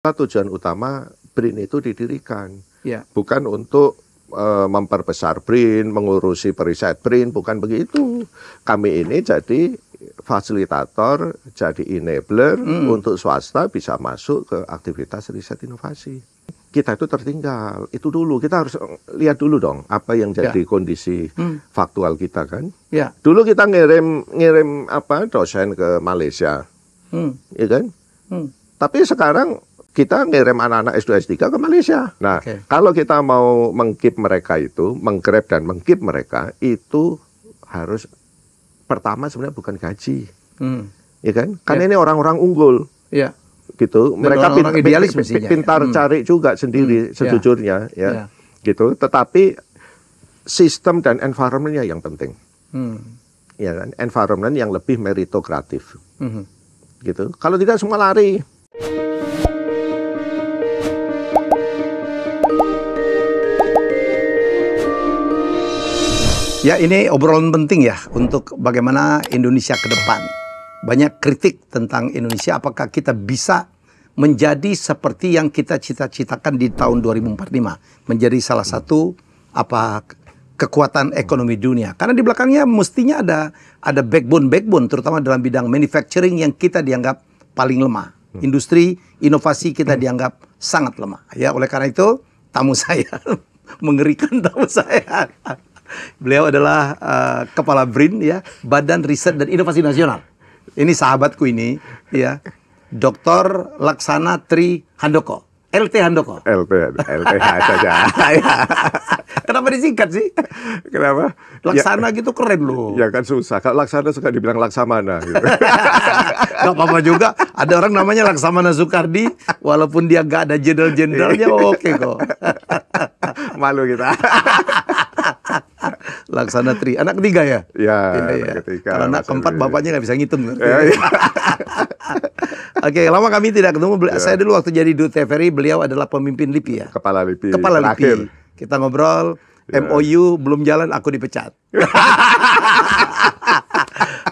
Tujuan utama BRIN itu didirikan, Ya. bukan untuk memperbesar BRIN, mengurusi periset BRIN, bukan begitu. Kami ini jadi fasilitator, jadi enabler untuk swasta bisa masuk ke aktivitas riset inovasi. Kita itu tertinggal, itu dulu kita harus lihat dulu dong apa yang jadi kondisi faktual kita kan. Ya. Dulu kita ngirim dosen ke Malaysia, ya kan? Tapi sekarang kita ngirim anak-anak S2 S3 ke Malaysia. Nah, kalau kita mau meng-keep mereka itu, meng-grab dan meng-keep mereka itu harus pertama sebenarnya bukan gaji, ya kan? Karena ini orang-orang unggul, gitu. Dan mereka pintar cari juga sendiri sejujurnya, ya, gitu. Tetapi sistem dan environment-nya yang penting, ya kan? Environment yang lebih meritokratif, gitu. Kalau tidak semua lari. Ya, ini obrolan penting ya untuk bagaimana Indonesia ke depan. Banyak kritik tentang Indonesia, apakah kita bisa menjadi seperti yang kita cita-citakan di tahun 2045, menjadi salah satu kekuatan ekonomi dunia. Karena di belakangnya mestinya ada backbone terutama dalam bidang manufacturing yang kita dianggap paling lemah. Industri inovasi kita dianggap sangat lemah. Ya, oleh karena itu tamu saya mengerikan tamu saya. Beliau adalah kepala BRIN, ya, Badan Riset dan Inovasi Nasional. Ini sahabatku ini, ya, Dr. Laksana Tri Handoko, LT Handoko. LT saja. Kenapa disingkat sih? Kenapa? Laksana gitu keren loh. Ya kan susah. Kalau Laksana suka dibilang Laksamana. Gitu. Gak apa-apa juga. Ada orang namanya Laksamana Soekardi, walaupun dia gak ada jenderal-jenderalnya, oke kok. Malu kita. Laksana Tri, anak ketiga ya? Ya, anak ketiga. Kalau anak keempat bapaknya nggak bisa ngitung. Oke, lama kami tidak ketemu. Saya dulu waktu jadi Duta TVRI, beliau adalah pemimpin LIPI, ya? Kepala LIPI. Kepala LIPI. Kita ngobrol, MOU belum jalan, aku dipecat.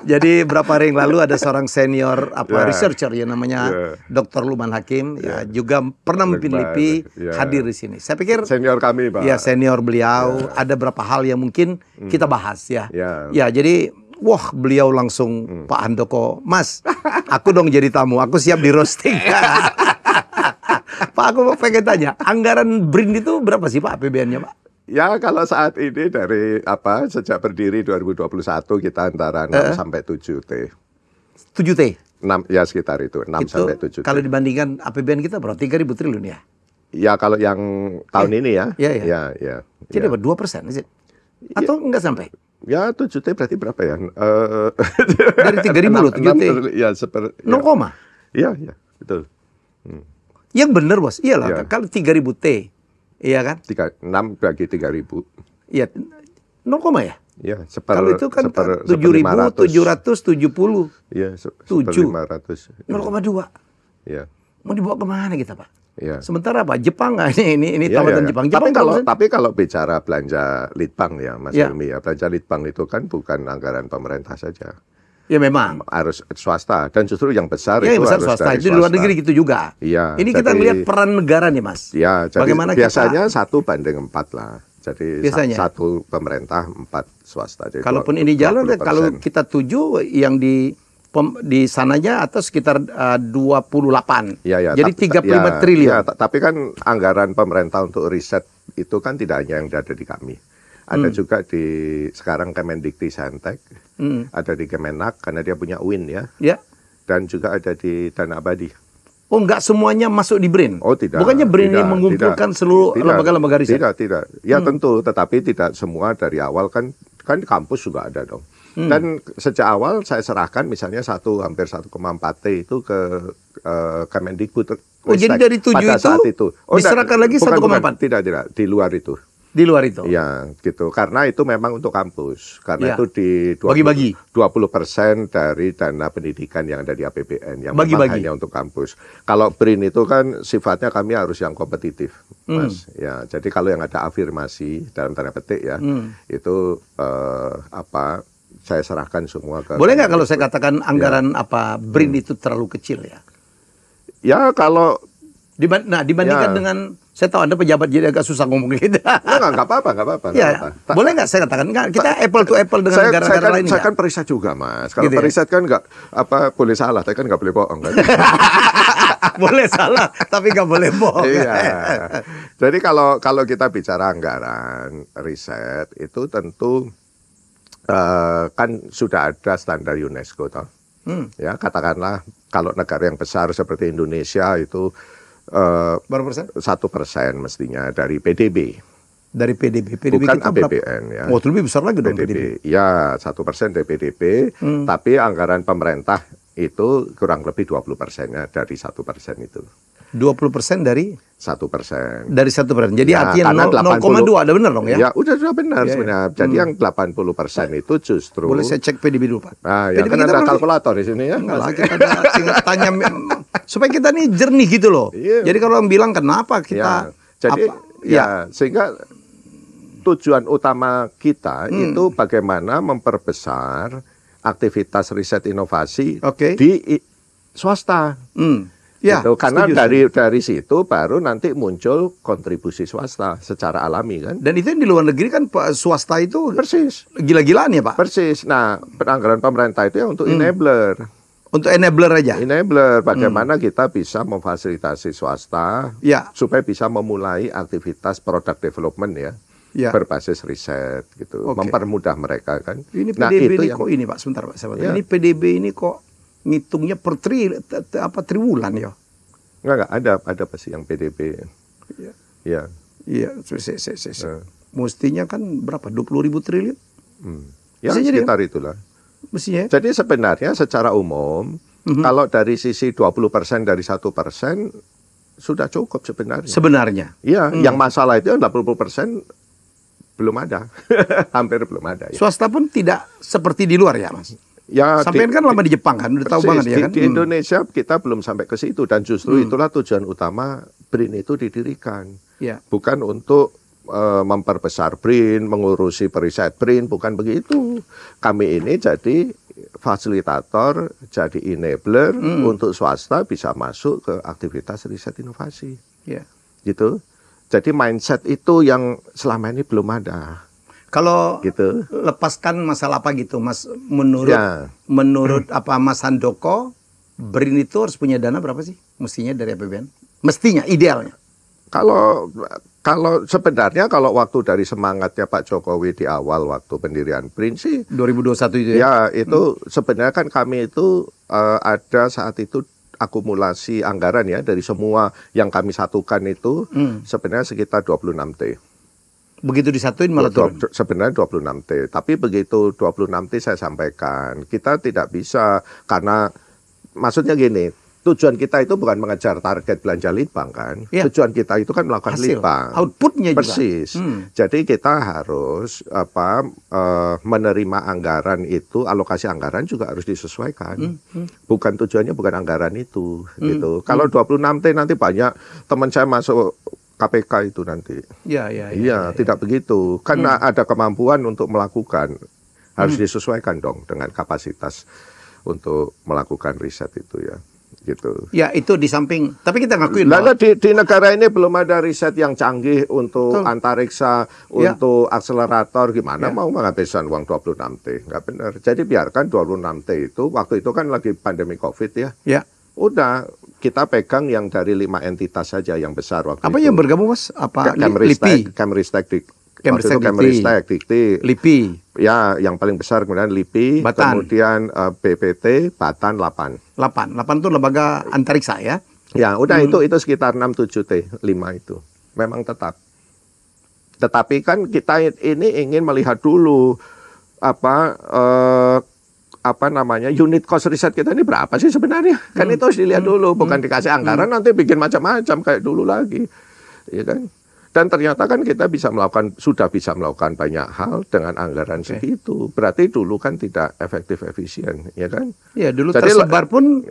Jadi berapa hari yang lalu ada seorang senior researcher ya namanya Dr. Luman Hakim, ya juga pernah memimpin LIPI, hadir di sini. Saya pikir senior kami, Pak. Ya, senior beliau. Ada berapa hal yang mungkin kita bahas, ya. Ya, jadi wah, beliau langsung Pak Handoko, Mas, aku dong jadi tamu, aku siap di roasting. Pak, aku pengen tanya, anggaran BRIN itu berapa sih Pak APBN-nya, Pak? Ya, kalau saat ini dari sejak berdiri 2021 kita antara 6 sampai 7 T. 7 T? 6, ya sekitar itu, 6 sampai 7 T. Kalau dibandingkan APBN kita berapa? 3.000 triliun ya? Ya, kalau yang tahun ini ya. Ya. Jadi apa? 2%? Atau enggak sampai? Ya, 7 T berarti berapa ya? Dari 3.000 loh, 7 T. Ya, 0, iya, betul. Yang benar, Bos. Iyalah, kalau 3.000 T. Iya kan? 6 bagi 3.000. Iya, 0, ya? Iya, kalau itu kan 7.770. Iya, 7.500. 0,2. Iya. Mau dibawa kemana kita, Pak? Iya. Sementara apa? Jepang nggak? Ini tamatan Jepang. Tapi kalau bicara belanja litbang ya, Mas Ilmi, ya, belanja litbang itu kan bukan anggaran pemerintah saja. Ya memang harus swasta, dan justru yang besar ya, itu besar harus swasta. dari Itu di luar negeri gitu juga. Iya. Ini kita lihat peran negara nih, Mas. Ya, jadi bagaimana biasanya 1:4 lah. Jadi biasanya 1 pemerintah, 4 swasta. Jadi kalaupun ini jalan, kalau kita tuju yang di sananya atau sekitar 28. Jadi 35 triliun. Ya, tapi kan anggaran pemerintah untuk riset itu kan tidak hanya yang ada di kami. Ada juga di sekarang Kemendikti-Saintek, ada di Kemenak karena dia punya UIN ya. Dan juga ada di Dana Abadi. Oh, enggak semuanya masuk di BRIN? Oh, tidak. Bukannya BRIN ini mengumpulkan seluruh lembaga-lembaga riset? Tidak. Ya tentu, tetapi tidak semua dari awal kan kampus juga ada dong. Dan sejak awal saya serahkan misalnya hampir 1,4 T itu ke Kemendikbud. Oh, jadi dari 7 itu diserahkan lagi 1,4? Tidak, di luar itu. Di luar itu? Ya, gitu. Karena itu memang untuk kampus. Karena itu di 20% dari dana pendidikan yang ada di APBN. Yang memang hanya untuk kampus. Kalau BRIN itu kan sifatnya kami harus yang kompetitif, Mas. Ya, jadi kalau yang ada afirmasi, dalam tanda petik ya, itu saya serahkan semua ke... Boleh nggak kalau saya katakan anggaran BRIN itu terlalu kecil ya? Ya, kalau Dibandingkan dengan, saya tahu Anda pejabat jadi agak susah ngomong gitu. Nggak apa-apa. Ya, boleh nggak saya katakan? Kita apple to apple dengan negara-negara lain. Saya kan periset juga, Mas. Kalau Gitu ya? periset kan nggak boleh salah, tapi kan nggak boleh bohong kan. Boleh salah, tapi nggak boleh bohong. Iya. Jadi kalau kita bicara anggaran riset itu tentu kan sudah ada standar UNESCO toh. Ya, katakanlah kalau negara yang besar seperti Indonesia itu berapa persen? 1% mestinya dari PDB. Dari PDB. Bukan kita APBN berapa? ya. Oh, itu lebih besar lagi dong PDB. Ya, 1% dari PDB, tapi anggaran pemerintah itu kurang lebih 20%-nya dari 1% itu. 20% dari 1%. Dari 1%. Jadi Ya, artinya 0,2, ada benar dong ya? Ya, udah benar sebenarnya. Jadi yang 80% itu justru. Boleh saya cek PDB dulu, Pak? Nah, ya PDB kan ada kalkulator di sini ya. Enggak lah, kita ada tanya supaya kita nih jernih gitu loh. Iya. Jadi kalau orang bilang kenapa kita jadi sehingga tujuan utama kita itu bagaimana memperbesar aktivitas riset inovasi di swasta. Ya, gitu. Karena dari situ baru nanti muncul kontribusi swasta secara alami kan. Dan itu yang di luar negeri kan swasta itu persis gila-gilaan ya Pak? Persis. Nah, anggaran pemerintah itu ya untuk enabler. Untuk enabler aja? Enabler, bagaimana kita bisa memfasilitasi swasta supaya bisa memulai aktivitas product development ya. Berbasis riset gitu, mempermudah mereka kan. Ini PDB ini kok ini Pak, sebentar Pak, ini PDB ini kok ngitungnya per triwulan ya? Enggak ada pasti yang PDB. Iya. Mestinya kan berapa? 20.000 triliun? Ya sekitar itulah. Mestinya. Jadi sebenarnya secara umum kalau dari sisi 20% dari 1% sudah cukup sebenarnya. Sebenarnya. Iya, yang masalah itu 80% belum ada. Hampir belum ada ya. Swasta pun tidak seperti di luar ya, Mas? Ya, sampai kan lama di Jepang kan, udah tahu banget ya kan. Di Indonesia kita belum sampai ke situ dan justru itulah tujuan utama BRIN itu didirikan. Bukan untuk memperbesar BRIN, mengurusi periset BRIN, bukan begitu. Kami ini jadi fasilitator, jadi enabler untuk swasta bisa masuk ke aktivitas riset inovasi. Gitu. Jadi mindset itu yang selama ini belum ada. Kalau lepaskan masalah apa gitu, Mas, menurut apa Mas Handoko, BRIN itu harus punya dana berapa sih? Mestinya dari APBN? Mestinya, idealnya. Kalau sebenarnya kalau waktu dari semangatnya Pak Jokowi di awal waktu pendirian BRIN sih 2021 itu ya? Ya, itu sebenarnya kan kami itu ada saat itu akumulasi anggaran ya dari semua yang kami satukan itu sebenarnya sekitar 26T. Begitu disatuin malah turun? Sebenarnya 26T. Tapi begitu 26T saya sampaikan, kita tidak bisa karena maksudnya gini, tujuan kita itu bukan mengejar target belanja litbang kan. Tujuan kita itu kan melakukan litbang. Outputnya juga. Persis. Jadi kita harus menerima anggaran itu, alokasi anggaran juga harus disesuaikan. Bukan tujuannya bukan anggaran itu gitu. Kalau 26T nanti banyak teman saya masuk KPK itu nanti. Iya, tidak begitu. Karena ada kemampuan untuk melakukan, harus disesuaikan dong dengan kapasitas untuk melakukan riset itu ya. Gitu. Ya, itu di samping. Tapi kita ngakuin. Lalu di negara ini belum ada riset yang canggih untuk antariksa, untuk akselerator, gimana mau menghabiskan uang 26T? Nggak benar. Jadi biarkan 26T itu, waktu itu kan lagi pandemi COVID ya. Udah, kita pegang yang dari 5 entitas saja yang besar waktu itu. Apa yang bergabung, Mas? Apa LIPI? Kemristek, Dikti, LIPI. Ya, yang paling besar kemudian LIPI, Batan. kemudian BPT, Batan 8 itu lembaga antariksa ya? Ya, udah itu sekitar 6-7T, 5 itu. Memang tetap. Tetapi kan kita ini ingin melihat dulu unit cost riset kita ini berapa sih sebenarnya? Kan itu harus dilihat dulu, bukan dikasih anggaran nanti bikin macam-macam kayak dulu lagi. Ya kan? Dan ternyata kan kita sudah bisa melakukan banyak hal dengan anggaran segitu. Berarti dulu kan tidak efektif efisien, ya kan? Ya, dulu jadi, tersebar pun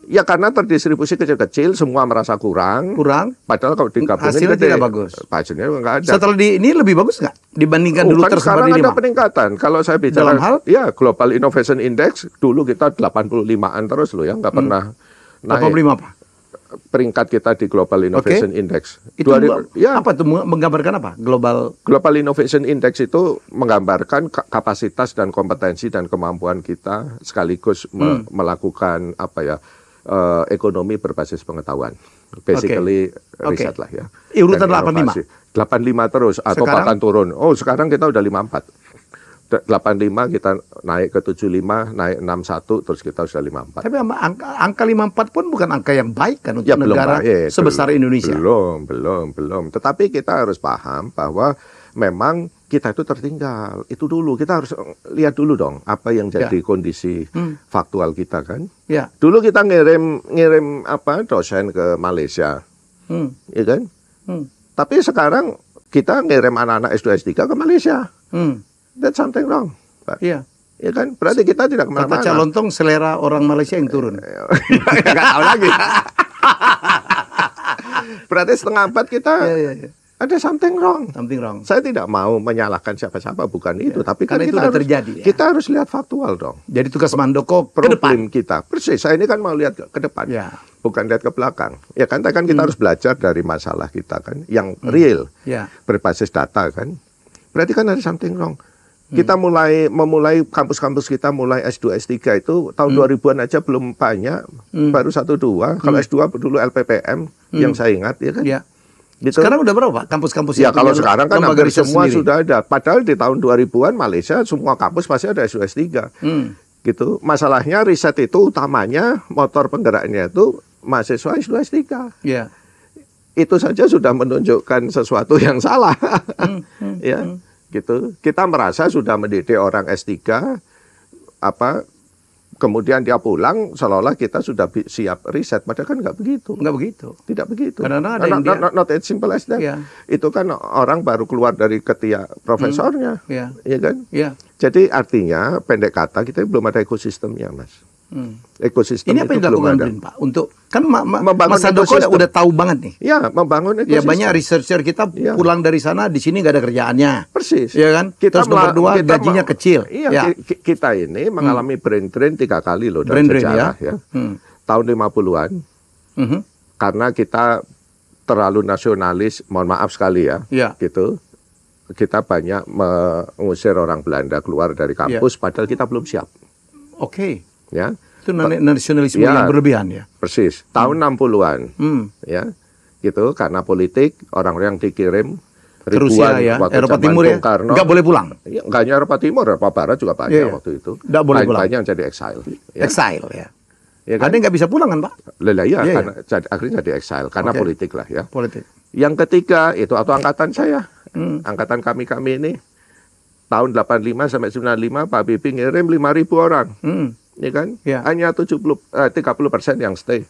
ya karena terdistribusi kecil-kecil, semua merasa kurang. Padahal kalau digabungin hasilnya tidak bagus. Hasilnya nggak ada. Setelah ini lebih bagus nggak dibandingkan dulu tersebar di 5? Sekarang ada peningkatan. Kalau saya bicara dalam hal Global Innovation Index dulu kita 85-an terus loh ya, nggak pernah naik. 85 apa? peringkat kita di Global Innovation Index. Itu apa tuh, menggambarkan apa? Global Innovation Index itu menggambarkan kapasitas dan kompetensi dan kemampuan kita sekaligus melakukan ekonomi berbasis pengetahuan. Basically riset lah ya. Urutan 85. 85 terus atau bahkan turun. Oh, sekarang kita udah 54. 85 kita naik ke 75, naik 61, terus kita sudah 54. Tapi angka 54 pun bukan angka yang baik kan untuk negara sebesar Indonesia. Belum. Tetapi kita harus paham bahwa memang kita itu tertinggal. Itu dulu, kita harus lihat dulu dong apa yang jadi kondisi faktual kita kan. Ya. Dulu kita ngirim dosen ke Malaysia. Ya kan? Tapi sekarang kita ngirim anak-anak S2 S3 ke Malaysia. That's something wrong, Pak. Iya. Ya kan? Berarti kita tidak kemana-mana. Kata Calontong, selera orang Malaysia yang turun. Nggak tahu lagi. Berarti setengah abad kita ada something wrong. Something wrong. Saya tidak mau menyalahkan siapa-siapa, bukan itu. Tapi kan itu sudah terjadi. Kita harus lihat faktual dong. Jadi tugas Mandoko ke depan kita. Persis, saya ini kan mau lihat ke depan. Ya. Bukan lihat ke belakang. Ya kan kita harus belajar dari masalah kita kan. Yang real. Ya. Berbasis data kan. Berarti kan ada something wrong. Kita memulai kampus-kampus kita mulai S2, S3 itu tahun 2000-an aja belum banyak, baru 1-2. Kalau S2 dulu LPPM yang saya ingat ya kan. Ya. Gitu. Sekarang udah berapa kampus-kampus ya? Kalau sekarang kan hampir semua sudah ada. Padahal di tahun 2000-an Malaysia semua kampus pasti ada S2, S3. Gitu. Masalahnya riset itu utamanya motor penggeraknya itu mahasiswa S2, S3. Ya. Itu saja sudah menunjukkan sesuatu yang salah. Ya. Gitu. Kita merasa sudah mendidik orang S3, kemudian dia pulang seolah-olah kita sudah siap riset, padahal kan nggak begitu. Nggak begitu. Tidak begitu. Not as simple as that. Yeah. Itu kan orang baru keluar dari ketiak profesornya, ya kan? Yeah. Jadi artinya pendek kata kita belum ada ekosistemnya, Mas. Ekosistem ini apa yang dilakukan BRIN, Pak? Untuk kan Mas Handoko udah tahu banget nih. Ya, membangun ekosistem. Ya banyak researcher kita pulang dari sana di sini nggak ada kerjaannya. Persis. Ya kan? Terus nomor 2 gajinya kecil. Iya, kita ini mengalami brain drain 3 kali loh dalam sejarah ya. Tahun 50-an. Karena kita terlalu nasionalis, mohon maaf sekali ya. Gitu. Kita banyak mengusir orang Belanda keluar dari kampus padahal kita belum siap. Oke. Ya. Itu nasionalisme yang berlebihan ya. Persis. Tahun 60-an. Ya. Gitu, karena politik orang-orang dikirim ke Rusia ya, Eropa Timur ya. Nggak boleh pulang. Ya, nggak hanya Eropa Timur, Eropa Barat juga banyak waktu itu. Nggak boleh pulang. Banyak yang jadi exile. Ya. Exile ya. Ya kan? Ada yang nggak bisa pulang kan, Pak? Karena akhirnya jadi exile karena politik lah ya. Politik. Yang ketiga itu atau angkatan saya, angkatan kami ini tahun 85 sampai 95 Pak Habibie ngirim 5.000 orang. Ya kan? Hanya 30% yang stay.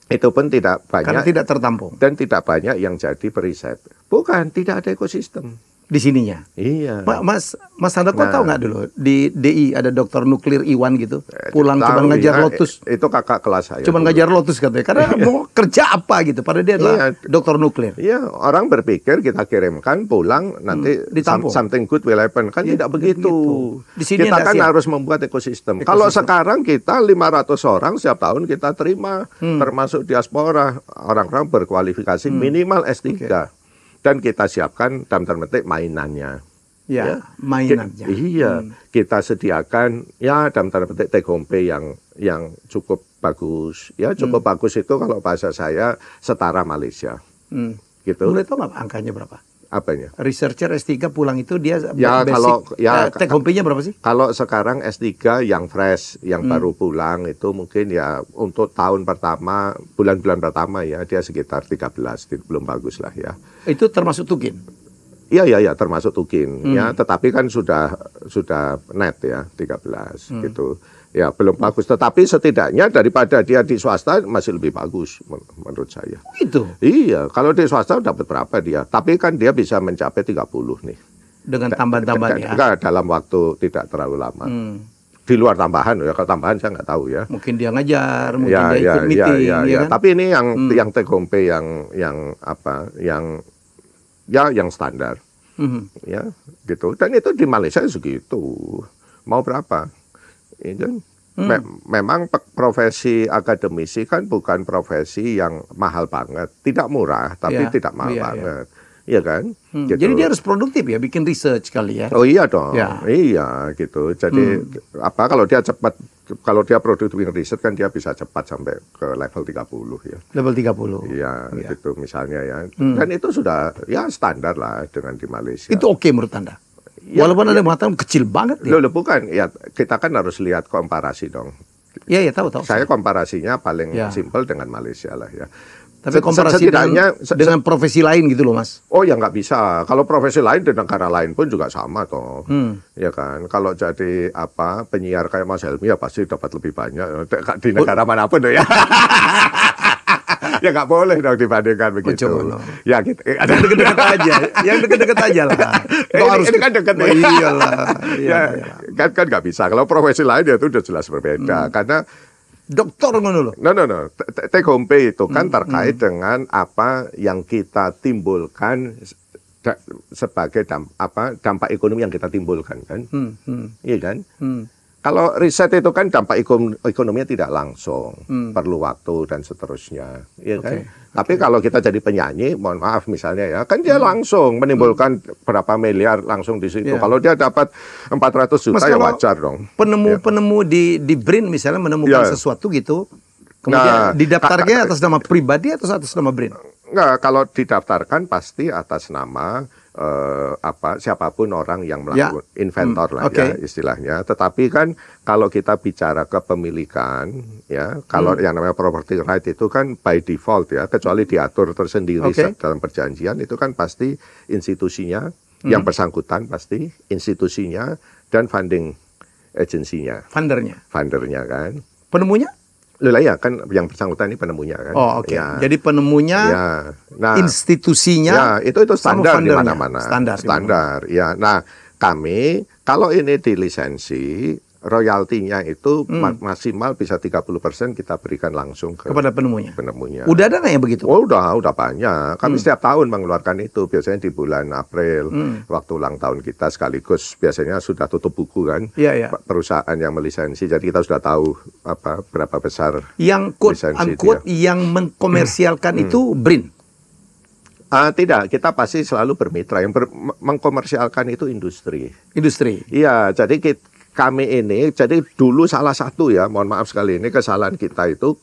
Itu pun tidak banyak. Karena tidak tertampung. Dan tidak banyak yang jadi periset. Bukan, tidak ada ekosistem. Di sininya? Iya. Mas Handoko tahu nggak dulu? Di DI ada dokter nuklir Iwan gitu. Pulang cuma ngajar Lotus. Itu kakak kelas saya. Cuma ngajar Lotus katanya. Karena mau kerja apa gitu. Padahal dia adalah dokter nuklir. Iya, orang berpikir kita kirimkan pulang nanti something good will happen. Kan tidak begitu. Di sini kita kan harus membuat ekosistem. Kalau sekarang kita 500 orang setiap tahun kita terima. Termasuk diaspora. Orang-orang berkualifikasi minimal S3. Dan kita siapkan dalam tanda petik mainannya. Ya, mainannya. Iya, kita sediakan ya dalam tanda petik take home pay yang cukup bagus. Ya, cukup bagus itu kalau bahasa saya setara Malaysia. Gitu. Boleh tahu nggak angkanya berapa? Apanya? Researcher S3 pulang itu dia take home pay-nya berapa sih? Kalau sekarang S3 yang fresh, yang baru pulang itu mungkin ya untuk tahun pertama, bulan-bulan pertama ya dia sekitar 13, belum bagus lah ya. Itu termasuk tukin? Iya, termasuk tukin ya, tetapi kan sudah net ya 13 gitu. Ya, belum bagus, tetapi setidaknya daripada dia di swasta masih lebih bagus menurut saya. Itu. Iya, kalau di swasta dapat berapa dia? Tapi kan dia bisa mencapai 30 nih. Dengan tambahan-tambahan ya. Dalam waktu tidak terlalu lama. Di luar tambahan ya, kalau tambahan saya nggak tahu ya. Mungkin dia ngajar, mungkin dia ikut meeting ya kan? Tapi ini yang take home pay yang standar. Ya, gitu. Dan itu di Malaysia segitu. Mau berapa? Ya kan? Memang profesi akademisi kan bukan profesi yang mahal banget, tidak murah tapi tidak mahal banget. Iya kan? Gitu. Jadi dia harus produktif ya, bikin research kali ya. Oh iya dong, iya gitu. Jadi kalau dia cepat, kalau dia produktif bikin riset kan dia bisa cepat sampai ke level 30 ya. Level 30. Iya, gitu misalnya ya. Dan itu sudah ya standar lah dengan di Malaysia. Itu oke menurut Anda? Ya, walaupun ada yang mengatakan kecil banget ya. Loh, bukan, ya kita kan harus lihat komparasi dong. Iya, tahu. Saya komparasinya paling simpel dengan Malaysia lah ya. Tapi komparasi dengan profesi lain gitu loh Mas. Oh ya nggak bisa. Kalau profesi lain di negara lain pun juga sama toh. Ya kan. Kalau jadi penyiar kayak Mas Helmi ya pasti dapat lebih banyak di negara manapun ya. Ya nggak boleh dong dibandingkan begitu. Ya gitu. Ada deket-deket aja. Yang deket-deket aja lah. Ini kan deket. Iyalah. Kan nggak bisa. Kalau profesi lain ya itu udah jelas berbeda. Karena dokter ngono loh. No. Take home pay itu kan terkait dengan apa yang kita timbulkan sebagai dampak ekonomi yang kita timbulkan kan. Iya kan? Kalau riset itu kan dampak ekonominya tidak langsung, perlu waktu dan seterusnya, iya kan? Tapi kalau kita jadi penyanyi, mohon maaf misalnya ya, kan dia langsung menimbulkan berapa miliar langsung di situ. Kalau dia dapat 400 juta ya wajar dong. Penemu di BRIN misalnya menemukan sesuatu gitu, kemudian didaftarnya atas nama pribadi atau atas nama BRIN? Enggak, kalau didaftarkan pasti atas nama siapapun orang yang melakukan inventor lah ya istilahnya. Tetapi kan kalau kita bicara kepemilikan ya, kalau yang namanya property right itu kan by default ya, kecuali diatur tersendiri dalam perjanjian, itu kan pasti institusinya yang bersangkutan, pasti institusinya dan funding agensinya. Fundernya kan. Penemunya? Loh ya kan yang bersangkutan ini penemunya kan. Oh oke. Ya. Jadi penemunya, institusinya, ya itu standar di mana-mana. Standar. Ya. Nah kami kalau ini dilisensi, royaltinya itu maksimal bisa 30% kita berikan langsung kepada penemunya. Udah ada nggak yang begitu? Oh udah banyak. Kami setiap tahun mengeluarkan itu. Biasanya di bulan April, waktu ulang tahun kita sekaligus biasanya sudah tutup buku kan. Perusahaan yang melisensi. Jadi kita sudah tahu berapa besar yang quote yang mengkomersialkan itu BRIN. Tidak, kita pasti selalu bermitra. Yang mengkomersialkan itu industri. Iya, jadi kami ini, jadi dulu salah satu ya, mohon maaf sekali, ini kesalahan kita itu,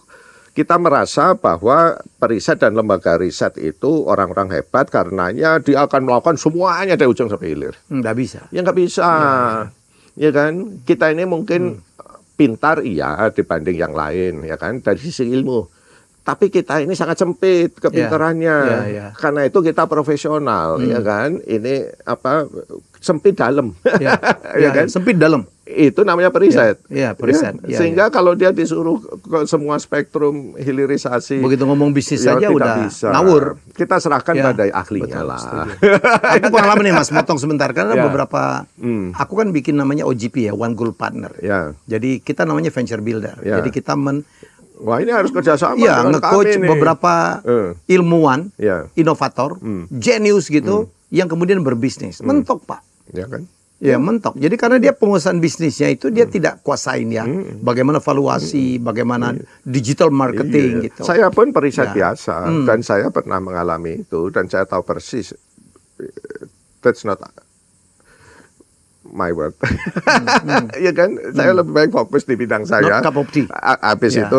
kita merasa bahwa periset dan lembaga riset itu orang-orang hebat karenanya dia akan melakukan semuanya dari ujung sampai hilir. Nggak bisa. Ya nggak bisa. Ya kan, kita ini mungkin pintar iya dibanding yang lain, ya kan, dari sisi ilmu. Tapi kita ini sangat sempit kepintarannya. Karena itu kita profesional, ya kan. Ini sempit dalam. Ya kan? Sempit dalam. Itu namanya periset. Periset. Sehingga kalau dia disuruh ke semua spektrum hilirisasi, begitu ngomong bisnis saja udah ngawur. Kita serahkan pada ahlinya lah. Aku pengalaman nih Mas, motong sebentar karena beberapa aku kan bikin namanya OGP ya, One Goal Partner. Jadi kita namanya venture builder. Jadi kita wah ini harus kerjasama dengan nge-coach beberapa ilmuwan, inovator, jenius gitu, yang kemudian berbisnis. Mentok Pak. Ya kan? Ya mentok. Jadi karena dia penguasaan bisnisnya itu dia tidak kuasain ya. Bagaimana valuasi, bagaimana digital marketing gitu. Saya pun periset biasa dan saya pernah mengalami itu dan saya tahu persis. That's not my work. Ya kan, saya lebih baik fokus di bidang saya. Habis itu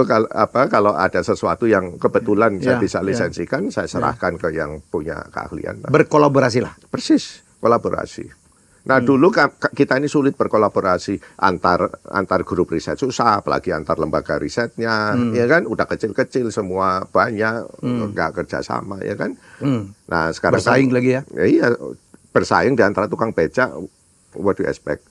kalau ada sesuatu yang kebetulan saya bisa lisensikan, saya serahkan ke yang punya keahlian. Berkolaborasi lah. Persis, kolaborasi. Nah dulu kita ini sulit berkolaborasi antar grup riset, susah, apalagi antar lembaga risetnya, ya kan, udah kecil-kecil semua banyak, nggak kerjasama, ya kan. Nah sekarang bersaing lagi ya? Iya, bersaing di antara tukang becak. What do you expect?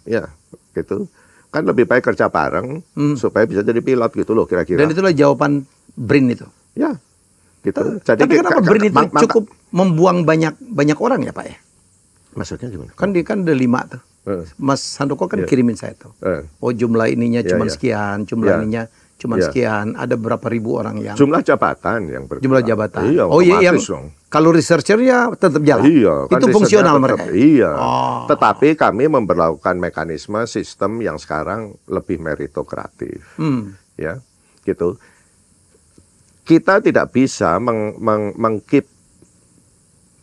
Ya, gitu. Kan lebih baik kerja bareng supaya bisa jadi pilot gitu loh kira-kira. Dan itulah jawaban BRIN itu. Ya, gitu. Jadi tapi kenapa BRIN itu cukup membuang banyak orang ya Pak ya? Maksudnya gimana? Kan ada 5 tuh. Mas Handoko kan kirimin saya tuh. Oh jumlah ininya cuma sekian, jumlah ininya cuman sekian, ada berapa ribu orang yang jumlah jabatan yang bergerak. Jumlah jabatan. Iya, oh iya, yang dong. Kalau researchernya tetap jalan. Iya, kan itu fungsional mereka. Iya. Oh. Tetapi kami memberlakukan mekanisme sistem yang sekarang lebih meritokratif. Ya, gitu. Kita tidak bisa mengkeep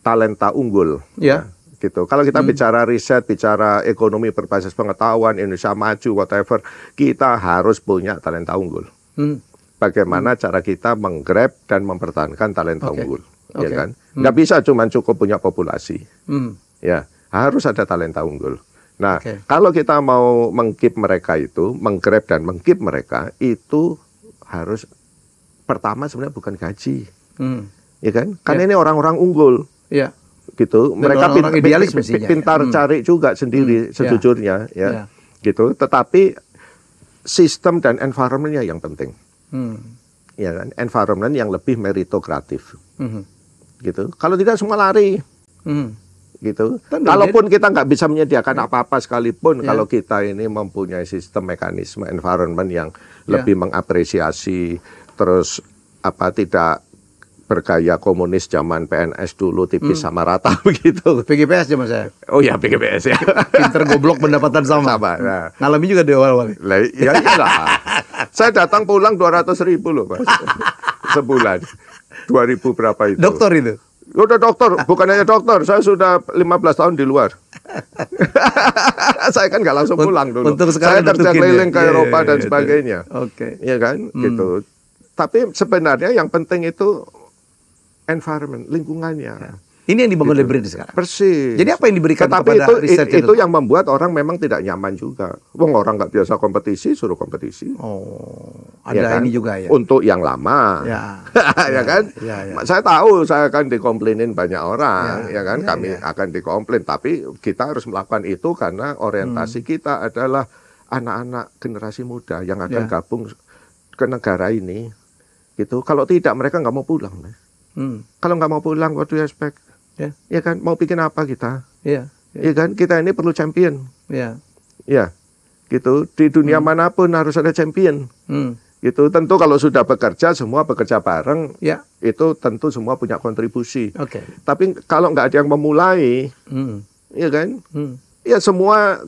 talenta unggul. Ya. Gitu. Kalau kita bicara riset, bicara ekonomi berbasis pengetahuan, Indonesia maju, whatever, kita harus punya talenta unggul. Bagaimana cara kita menggrab dan mempertahankan talenta unggul. Ya kan? Nggak bisa cuma cukup punya populasi. Ya, harus ada talenta unggul. Nah, kalau kita mau mengkeep mereka itu, menggrab dan mengkeep mereka, itu harus pertama sebenarnya bukan gaji. Ya kan? Karena ini orang-orang unggul. Ya. Gitu. Dan mereka idealis mestinya, pintar cari juga sendiri sejujurnya ya. Gitu. Tetapi sistem dan environment-nya yang penting. Ya kan? Environment yang lebih meritokratif. Gitu. Kalau tidak semua lari. Gitu. Kalaupun kita nggak bisa menyediakan apa-apa sekalipun, kalau kita ini mempunyai sistem mekanisme environment yang lebih mengapresiasi, terus tidak bergaya komunis zaman PNS dulu, tipis sama rata begitu. PGPS zaman saya. Oh ya, PGPS ya. Pinter goblok pendapatan sama. Nah. Ngalamin juga di awal-awal. Ya iyalah. Saya datang pulang 200.000 loh, Mas. Sebulan. 2.000 berapa itu? Dokter itu? Udah dokter, bukan hanya dokter. Saya sudah 15 tahun di luar. Saya kan nggak langsung pulang dulu. Saya kerja keliling ke Eropa dan sebagainya. Oke. Iya kan? Gitu. Tapi sebenarnya yang penting itu environment, lingkungannya. Ini yang dibangun oleh BRIN sekarang. Persis. Jadi apa yang diberikan kepada riset itu yang membuat orang memang tidak nyaman juga. Wong orang nggak biasa kompetisi, suruh kompetisi. Oh, ada ini juga ya. Untuk yang lama, ya kan. Saya tahu saya akan dikomplainin banyak orang, ya kan. Kami akan dikomplain, tapi kita harus melakukan itu karena orientasi kita adalah anak-anak generasi muda yang akan gabung ke negara ini. Gitu. Kalau tidak mereka nggak mau pulang. Kalau nggak mau pulang, what do you expect? Ya kan, mau bikin apa kita? Ya kan, kita ini perlu champion. Ya, gitu. Di dunia manapun harus ada champion. Gitu. Tentu kalau sudah bekerja, semua bekerja bareng. Itu tentu semua punya kontribusi. Tapi kalau nggak ada yang memulai, ya kan? Ya semua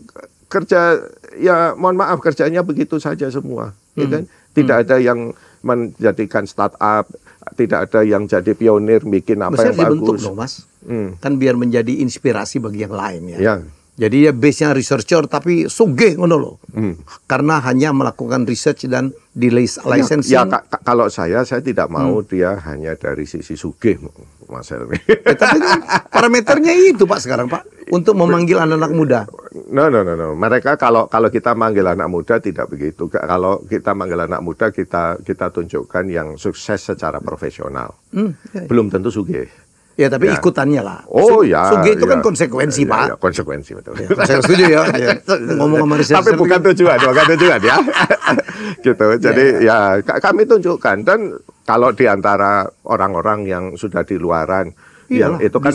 kerja, ya mohon maaf kerjanya begitu saja semua. Ya kan? Tidak ada yang menjadikan startup, tidak ada yang jadi pionir bikin apa yang bagus. Dibentuk loh, Mas. Kan biar menjadi inspirasi bagi yang lain ya. Jadi dia base-nya researcher tapi sugih ngono loh. Karena hanya melakukan research dan di licensing. Ya kalau saya tidak mau dia hanya dari sisi sugih, Mas Helmi. Tapi kan parameternya itu Pak sekarang Pak, untuk memanggil anak-anak muda. No. Mereka kalau kita manggil anak muda tidak begitu. Kalau kita manggil anak muda kita tunjukkan yang sukses secara profesional. Belum tentu sugih. Ya tapi ikutannya lah. Oh ya. Sugih itu kan konsekuensi Pak. Ya, konsekuensi betul. Saya setuju ya. Ngomong sama researcher. Tapi bukan tujuan ya. Gitu. Jadi ya kami tunjukkan, dan kalau di antara orang-orang yang sudah di luaran, yang itu kan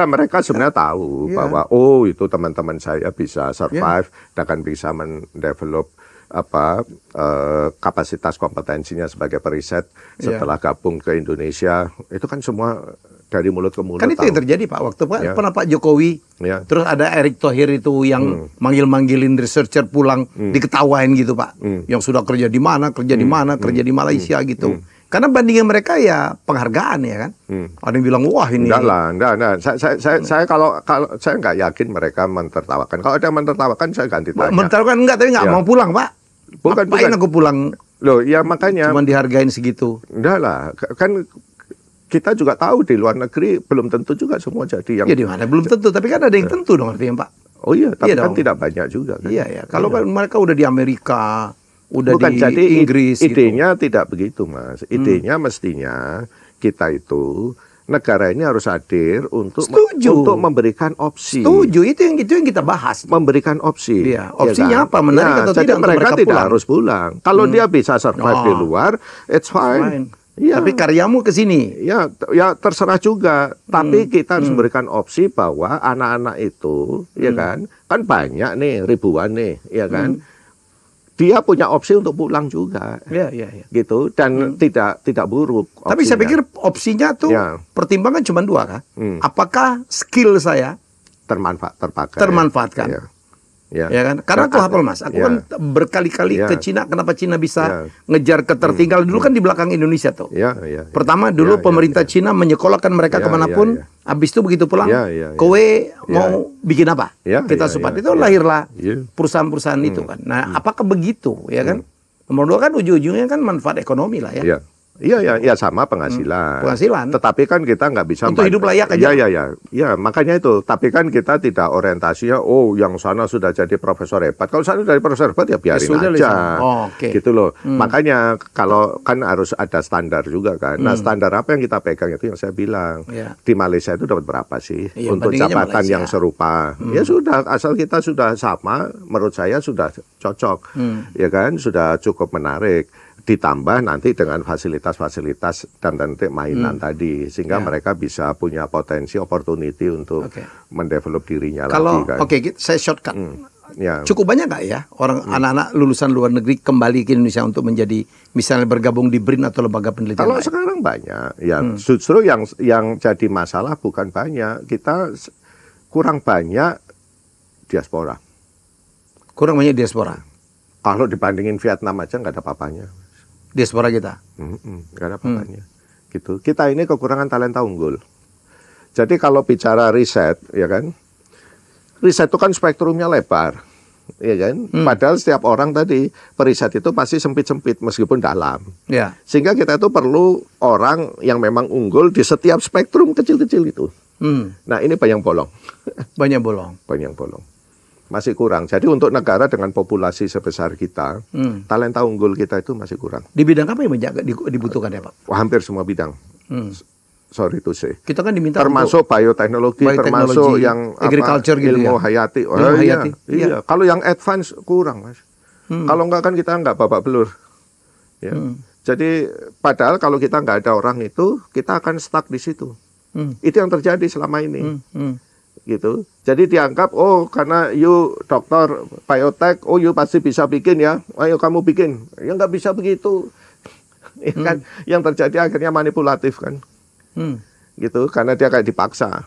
mereka sebenarnya tahu bahwa itu teman-teman saya bisa survive dan kan bisa mendevelop kapasitas kompetensinya sebagai periset setelah gabung ke Indonesia. Itu kan semua dari mulut ke mulut. Kan itu yang terjadi Pak, waktu pernah Pak Jokowi, terus ada Erick Thohir itu yang manggil-manggilin researcher pulang, diketawain gitu Pak, yang sudah kerja di mana, kerja di Malaysia gitu. Karena bandingnya mereka ya penghargaan ya kan. Ada yang bilang wah ini. Enggak. Saya kalau saya nggak yakin mereka mentertawakan. Kalau ada yang mentertawakan saya ganti tanya. Mentertawakan enggak, tapi nggak mau pulang Pak. Bukan. Aku pulang. Loh, ya makanya. Cuman dihargain segitu. Enggak lah, kan kita juga tahu di luar negeri belum tentu juga semua jadi yang. Ya di mana belum tentu, tapi kan ada yang tentu dong artinya Pak. Oh iya, tapi kan tidak banyak juga kan. Iya. Kalau kan mereka udah di Amerika, udah bukan, di jadi Inggris. Idenya gitu. Tidak begitu Mas. Idenya mestinya kita itu negara ini harus hadir untuk memberikan opsi. Setuju, itu yang kita bahas. Memberikan opsi. Iya, opsinya apa? Menarik atau jadi tidak? Mereka tidak harus pulang. Kalau dia bisa survive di luar, it's fine. Ya. Tapi karyamu ke sini. Ya terserah juga. Tapi kita harus memberikan opsi bahwa anak-anak itu, ya kan banyak nih, ribuan nih, ya kan. dia punya opsi untuk pulang juga. Ya. Gitu, dan tidak buruk opsinya. Tapi saya pikir opsinya tuh pertimbangan cuma 2 kan. Apakah skill saya termanfaatkan? Ya kan? Karena aku hafal Mas, aku kan berkali-kali ke Cina. Kenapa Cina bisa ngejar ketertinggalan? Dulu kan di belakang Indonesia tuh. Pertama dulu pemerintah Cina menyekolahkan mereka kemanapun. Habis itu begitu pulang, kowe mau bikin apa? Kita support. Itu lahirlah perusahaan-perusahaan itu kan. Nah, apakah begitu? Ya kan? Nomor 2 kan ujung-ujungnya kan manfaat ekonomi lah ya. Iya, sama penghasilan. Tetapi kan kita nggak bisa untuk hidup layak aja. Iya, makanya itu. Tapi kan kita tidak orientasinya, yang sana sudah jadi profesor hebat. Kalau sana dari profesor hebat ya biarin aja. Gitu loh. Makanya kalau kan harus ada standar juga kan. Nah, standar apa yang kita pegang itu yang saya bilang. Di Malaysia itu dapat berapa sih untuk jabatan yang serupa? Ya sudah, asal kita sudah sama, menurut saya sudah cocok. Ya kan, sudah cukup menarik. Ditambah nanti dengan fasilitas-fasilitas dan nanti mainan tadi, sehingga mereka bisa punya potensi, opportunity untuk mendevelop dirinya lagi kan. Saya shortcut. Cukup banyak nggak ya orang anak-anak lulusan luar negeri kembali ke Indonesia untuk menjadi misalnya bergabung di BRIN atau lembaga penelitian Kalau lain? Sekarang banyak, justru yang jadi masalah bukan banyak, kita kurang banyak diaspora. Kurang banyak diaspora. Kalau dibandingin Vietnam aja nggak ada apa-apanya. Diaspora kita? Nggak ada apa-apanya. Gitu. Kita ini kekurangan talenta unggul. Jadi kalau bicara riset, ya kan, riset itu kan spektrumnya lebar, ya kan. Padahal setiap orang tadi periset itu pasti sempit-sempit meskipun dalam. Sehingga kita itu perlu orang yang memang unggul di setiap spektrum kecil-kecil itu. Nah, ini banyak bolong. Banyak bolong. Masih kurang. Jadi untuk negara dengan populasi sebesar kita, talenta unggul kita itu masih kurang. Di bidang apa yang dibutuhkan ya Pak? Hampir semua bidang. Sorry to say. Kita kan diminta termasuk bioteknologi, termasuk yang agriculture gitu ilmu hayati. Iya. Kalau yang advance kurang, Mas. Kalau enggak kan kita enggak babak belur. Ya. Jadi padahal kalau kita enggak ada orang itu, kita akan stuck di situ. Itu yang terjadi selama ini. Gitu. Jadi dianggap karena you dokter biotek, you pasti bisa bikin ya. Ayo kamu bikin. Ya nggak bisa begitu. Ya kan? Yang terjadi akhirnya manipulatif kan. Gitu, karena dia kayak dipaksa.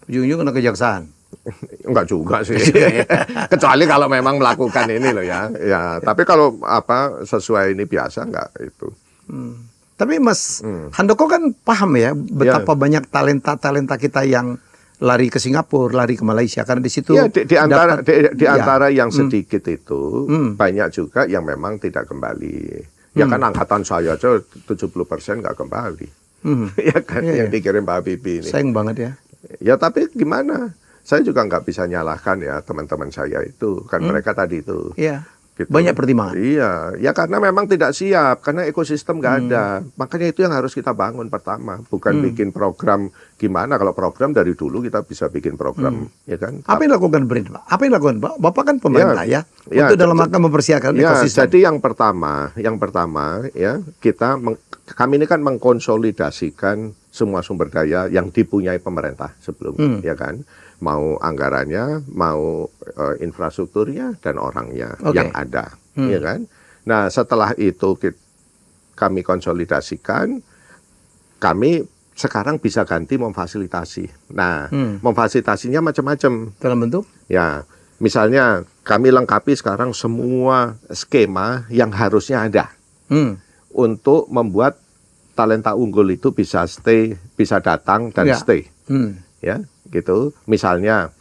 Ujung-ujung kena kejaksaan. Enggak juga sih. Kecuali kalau memang melakukan ini loh ya. Ya, tapi kalau sesuai ini biasa enggak itu. Tapi Mas Handoko kan paham ya betapa banyak talenta kita yang lari ke Singapura, lari ke Malaysia karena di situ di antara yang sedikit itu banyak juga yang memang tidak kembali. Ya kan angkatan saya aja 70% nggak kembali. Ya kan yang dikirim Pak Habibie ini. Sayang banget ya. Ya tapi gimana? Saya juga nggak bisa nyalahkan ya teman-teman saya itu kan mereka tadi itu. Iya. Gitu. Banyak pertimbangan. Iya, ya karena memang tidak siap, karena ekosistem nggak ada. Makanya itu yang harus kita bangun pertama, bukan bikin program gimana. Kalau program dari dulu kita bisa bikin program, ya kan. Apa yang dilakukan BRIN, Pak? Apa yang dilakukan Pak? Bapak kan pemerintah untuk dalam rangka mempersiapkan ekosistem. Jadi yang pertama ya kami ini kan mengkonsolidasikan semua sumber daya yang dipunyai pemerintah sebelumnya, ya kan. Mau anggarannya, mau infrastrukturnya dan orangnya yang ada, ya kan. Nah setelah itu kami konsolidasikan, kami sekarang bisa ganti memfasilitasi. Nah memfasilitasinya macam-macam. Dalam bentuk? Ya, misalnya kami lengkapi sekarang semua skema yang harusnya ada untuk membuat talenta unggul itu bisa stay, bisa datang dan stay, ya. Gitu. Misalnya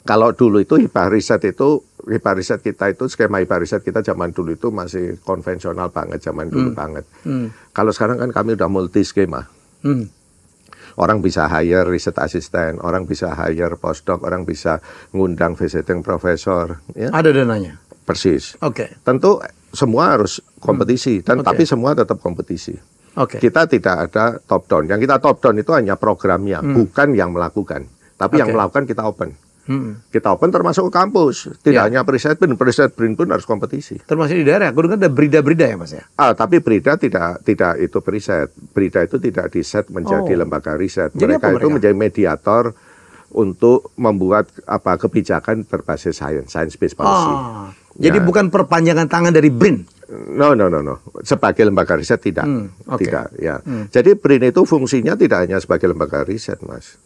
kalau dulu itu hibah riset kita itu skema hibah riset kita zaman dulu itu masih konvensional banget, zaman dulu banget. Kalau sekarang kan kami udah multi skema. Orang bisa hire riset asisten, orang bisa hire postdoc, orang bisa ngundang visiting professor. Ya. Ada dananya. Persis. Tentu semua harus kompetisi dan tapi semua tetap kompetisi. Kita tidak ada top down. Yang kita top down itu hanya programnya, bukan yang melakukan. Tapi yang melakukan kita open. Kita open termasuk ke kampus. Tidak hanya periset BRIN pun harus kompetisi. Termasuk di daerah. Aku dengar ada BRIDA ya Mas ya? Tapi BRIDA tidak itu periset. BRIDA itu tidak diset menjadi lembaga riset. Mereka itu menjadi mediator untuk membuat kebijakan berbasis science based policy. Jadi bukan perpanjangan tangan dari BRIN? No. Sebagai lembaga riset tidak. Tidak, ya. Jadi BRIN itu fungsinya tidak hanya sebagai lembaga riset, Mas.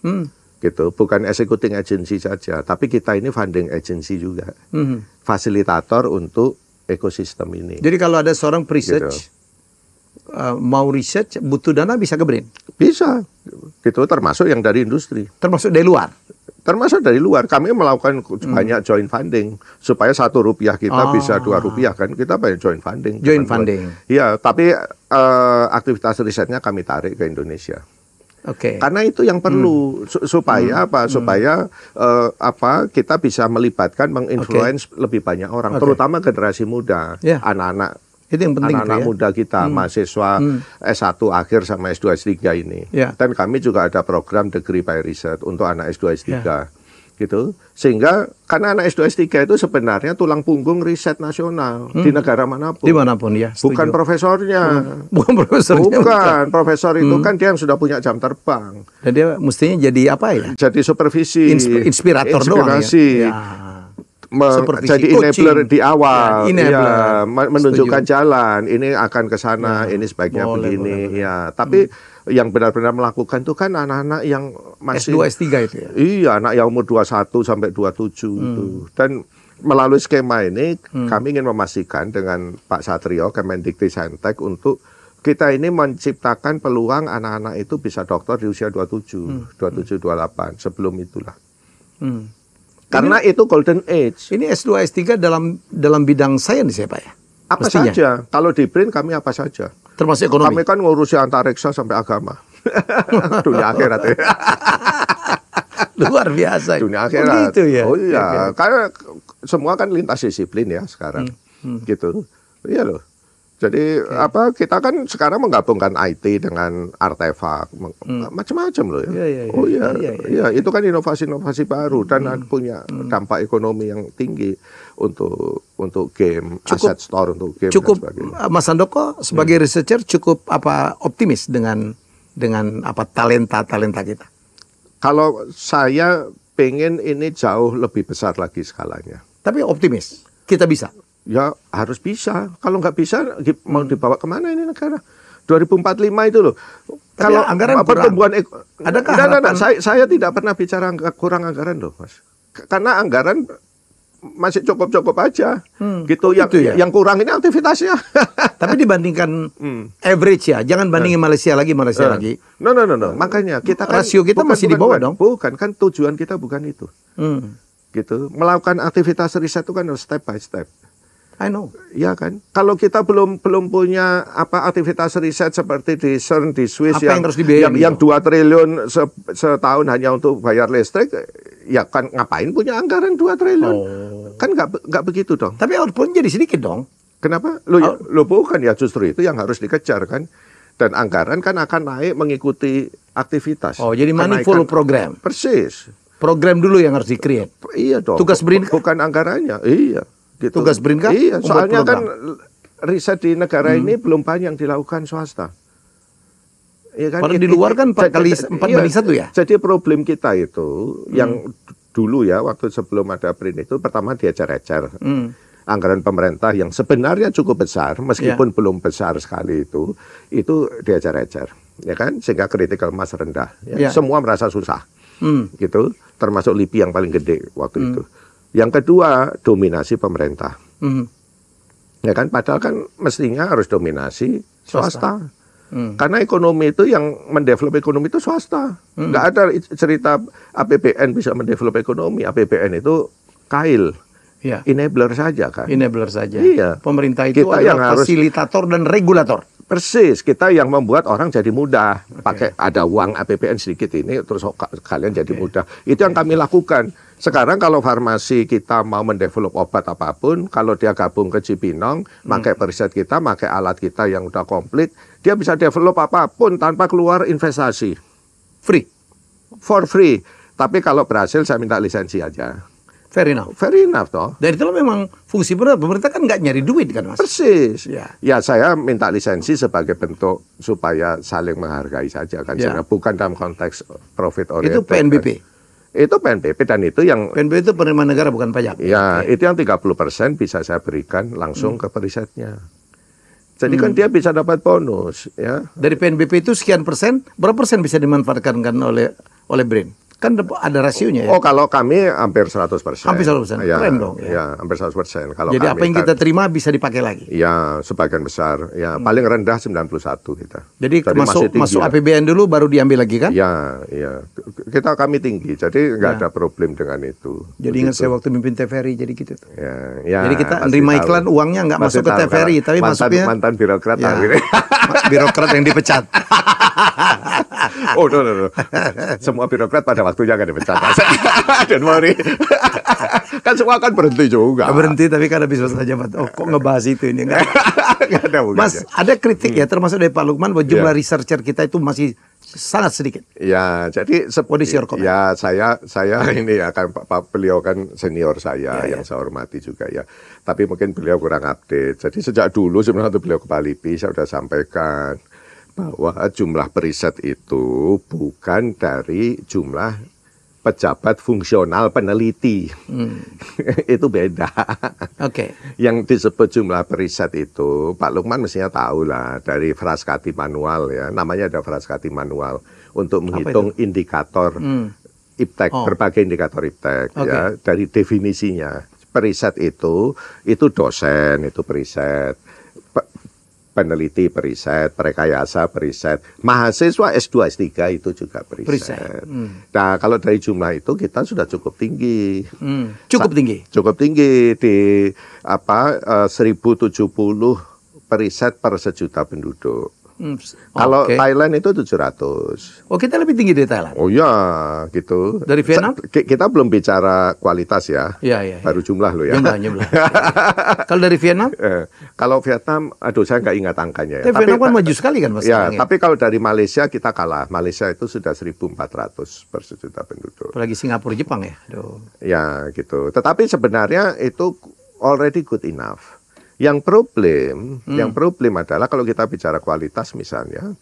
Gitu, bukan executing agency saja, tapi kita ini funding agency juga. Fasilitator untuk ekosistem ini. Jadi kalau ada seorang research mau research butuh dana bisa ke BRIN? Bisa. Gitu, termasuk yang dari industri. Termasuk dari luar? Termasuk dari luar. Kami melakukan banyak joint funding supaya Rp1 kita bisa Rp2 kan. Kita banyak joint funding. Joint funding. Iya, tapi aktivitas risetnya kami tarik ke Indonesia. Oke. Karena itu yang perlu supaya apa? Supaya kita bisa melibatkan, menginfluence lebih banyak orang, terutama generasi muda, anak-anak. Itu yang penting, anak-anak muda kita, mahasiswa S1 akhir sama S2 S3 ini. Dan kami juga ada program Degree by Research untuk anak S2 S3. Gitu. Sehingga karena anak S2 S3 itu sebenarnya tulang punggung riset nasional di negara manapun. Dimanapun ya. Setuju. Bukan profesornya. Bukan profesornya. Bukan. Profesor itu kan dia yang sudah punya jam terbang. Dan dia mestinya jadi apa ya? Jadi supervisi. Inspirator doang ya. Jadi enabler di awal, menunjukkan Setuju. jalan, ini akan ke sana, ini sebaiknya begini, ya. Tapi yang benar-benar melakukan itu kan anak-anak yang masih S2, S3 itu ya? Iya, anak yang umur 21 sampai 27 itu. Dan melalui skema ini, kami ingin memastikan dengan Pak Satrio, Kemendikbudristek untuk kita ini menciptakan peluang anak-anak itu bisa doktor di usia 27, 27, 28, sebelum itulah. Karena itu golden age. Ini S2, S3 dalam bidang sains ya Pak ya? Apa Mestinya. saja. Kalau di BRIN kami apa saja. Termasuk ekonomi? Kami kan ngurusi antariksa sampai agama. Dunia akhirat ya. Luar biasa. Dunia akhirat. Gitu ya? Oh iya. Karena semua kan lintas disiplin ya sekarang. Gitu. Iya loh. Jadi kita kan sekarang menggabungkan IT dengan artefak, macam-macam loh ya. Oh iya, itu kan inovasi-inovasi baru dan punya dampak ekonomi yang tinggi untuk game, aset store untuk game. Cukup, dan sebagainya. Mas Handoko sebagai researcher cukup optimis dengan talenta kita. Kalau saya pengen ini jauh lebih besar lagi skalanya. Tapi optimis, kita bisa. Ya harus bisa. Kalau nggak bisa, mau dibawa kemana ini negara? 2045 itu loh. Tapi kalau anggaran pertumbuhan adakah saya tidak pernah bicara kurang anggaran loh, Mas. Karena anggaran masih cukup-cukup aja. Gitu. Yang kurang ini aktivitasnya. Tapi dibandingkan average ya, jangan bandingin Malaysia lagi. No. Makanya kita kan rasio kita masih di bawah dong. Bukan, kan tujuan kita bukan itu. Gitu. Melakukan aktivitas riset itu kan step by step. I know. Ya kan. Kalau kita belum punya aktivitas riset seperti di CERN di Swiss yang 2 triliun setahun hanya untuk bayar listrik, ya kan ngapain punya anggaran 2 triliun? Kan nggak begitu dong. Tapi output jadi sedikit dong. Kenapa? Lo bukan ya, justru itu yang harus dikejar kan. Dan anggaran kan akan naik mengikuti aktivitas. Oh, jadi money follow program. Persis. Program dulu yang harus di-create. Iya dong. Tugas BRIN bukan anggarannya. Iya. Gitu. Tugas BRIN kan? Iya, soalnya kan riset di negara ini belum banyak yang dilakukan swasta. Ya kan? Padahal di luar kan 4 banding 1 ya? Jadi problem kita itu, yang dulu ya, waktu sebelum ada BRIN itu, pertama diecer-ecer. Anggaran pemerintah yang sebenarnya cukup besar, meskipun belum besar sekali itu diecer-ecer. Ya kan? Sehingga critical mass rendah. Ya. Semua merasa susah. Gitu. Termasuk LIPI yang paling gede waktu itu. Yang kedua, dominasi pemerintah. Ya kan, padahal kan mestinya harus dominasi swasta. Karena ekonomi itu yang mendevelop ekonomi itu swasta. Nggak ada cerita APBN bisa mendevelop ekonomi. APBN itu kail. Ya. Enabler saja kan. Enabler saja. Iya. Pemerintah itu kita adalah yang fasilitator dan regulator. Persis, kita yang membuat orang jadi mudah. Pakai ada uang APBN sedikit ini, terus kalian jadi mudah. Itu yang kami lakukan. Sekarang kalau farmasi kita mau mendevelop obat apapun, kalau dia gabung ke Cipinong, pakai periset kita, pakai alat kita yang udah komplit, dia bisa develop apapun tanpa keluar investasi. Free? For free. Tapi kalau berhasil saya minta lisensi aja. Fair enough. Fair enough toh. Dan itu memang fungsi pemerintah kan nggak nyari duit kan Mas? Persis. Ya saya minta lisensi sebagai bentuk supaya saling menghargai saja kan. Bukan dalam konteks profit oriented. Itu PNBP? Itu PNBP dan itu yang PNBP itu penerimaan negara bukan pajak. Ya, itu yang 30% bisa saya berikan langsung ke perisetnya. Jadi kan dia bisa dapat bonus, ya. Dari PNBP itu sekian persen, berapa persen bisa dimanfaatkan kan oleh BRIN? Kan ada rasionya ya. Oh, kalau kami hampir 100%. Hampir 100%. Ya, keren dong. Ya, hampir 100%. Kalau jadi kami, apa yang kita terima bisa dipakai lagi? Ya, sebagian besar. Ya, paling rendah 91 kita. Jadi masuk APBN dulu baru diambil lagi kan? Ya, ya. Kami tinggi. Jadi nggak ada problem dengan itu. Jadi ingat saya waktu mimpin TVRI jadi gitu. Ya, jadi kita nerima iklan uangnya nggak masuk ke TVRI, tapi masuknya mantan birokrat. Ya, birokrat yang dipecat. Oh, no. Semua birokrat pada waktunya akan dipecat. Don't worry. Kan semua kan berhenti juga. Berhenti tapi kan habis masa jabat. Oh, kok ngebahas itu ini? Enggak ada. Mas, ada kritik ya termasuk dari Pak Lukman bahwa jumlah researcher kita itu masih sangat sedikit. Ya, jadi ya saya ini akan beliau kan senior saya yang saya hormati juga ya. Tapi mungkin beliau kurang update. Jadi sejak dulu sebenarnya beliau ke Palipi saya sudah sampaikan bahwa jumlah periset itu bukan dari jumlah pejabat fungsional peneliti. Itu beda. Oke. Yang disebut jumlah periset itu, Pak Lukman mestinya tahu lah dari Fraskati manual ya. Namanya ada Fraskati manual untuk menghitung indikator IPTEK, berbagai indikator IPTEK ya. Dari definisinya, periset itu dosen itu periset. Peneliti periset, perekayasa periset, mahasiswa S2, S3 itu juga periset. Nah, kalau dari jumlah itu kita sudah cukup tinggi. Cukup tinggi? Cukup tinggi di 1070 periset per sejuta penduduk. Kalau Thailand itu 700. Oh, kita lebih tinggi dari Thailand? Oh ya, gitu. Dari Vietnam? Kita belum bicara kualitas ya. Iya. Baru jumlah loh ya. Jumlah. Kalau dari Vietnam? Kalau Vietnam, aduh saya nggak ingat angkanya ya. Tapi Vietnam kan maju sekali kan Mas? Ya, tapi kalau dari Malaysia kita kalah. Malaysia itu sudah 1.400 per sejuta penduduk. Apalagi Singapura, Jepang ya? Aduh. Ya, gitu. Tetapi sebenarnya itu already good enough. Yang problem adalah kalau kita bicara kualitas misalnya,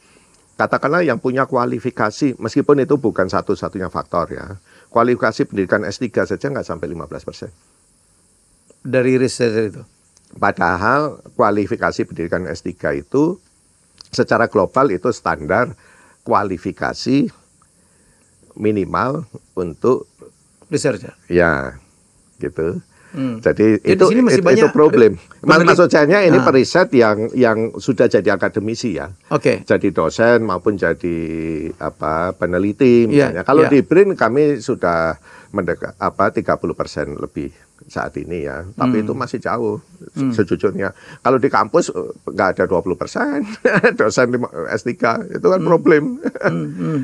katakanlah yang punya kualifikasi, meskipun itu bukan satu-satunya faktor ya, kualifikasi pendidikan S3 saja nggak sampai 15%. Dari riset itu? Padahal kualifikasi pendidikan S3 itu secara global itu standar kualifikasi minimal untuk researcher. Ya, gitu. Jadi itu problem. Maksud saya ini periset yang sudah jadi akademisi ya. Jadi dosen maupun jadi peneliti misalnya. Kalau di BRIN kami sudah mendekat 30% lebih saat ini ya. Tapi itu masih jauh sejujurnya. Kalau di kampus nggak ada 20% dosen S3 itu kan problem.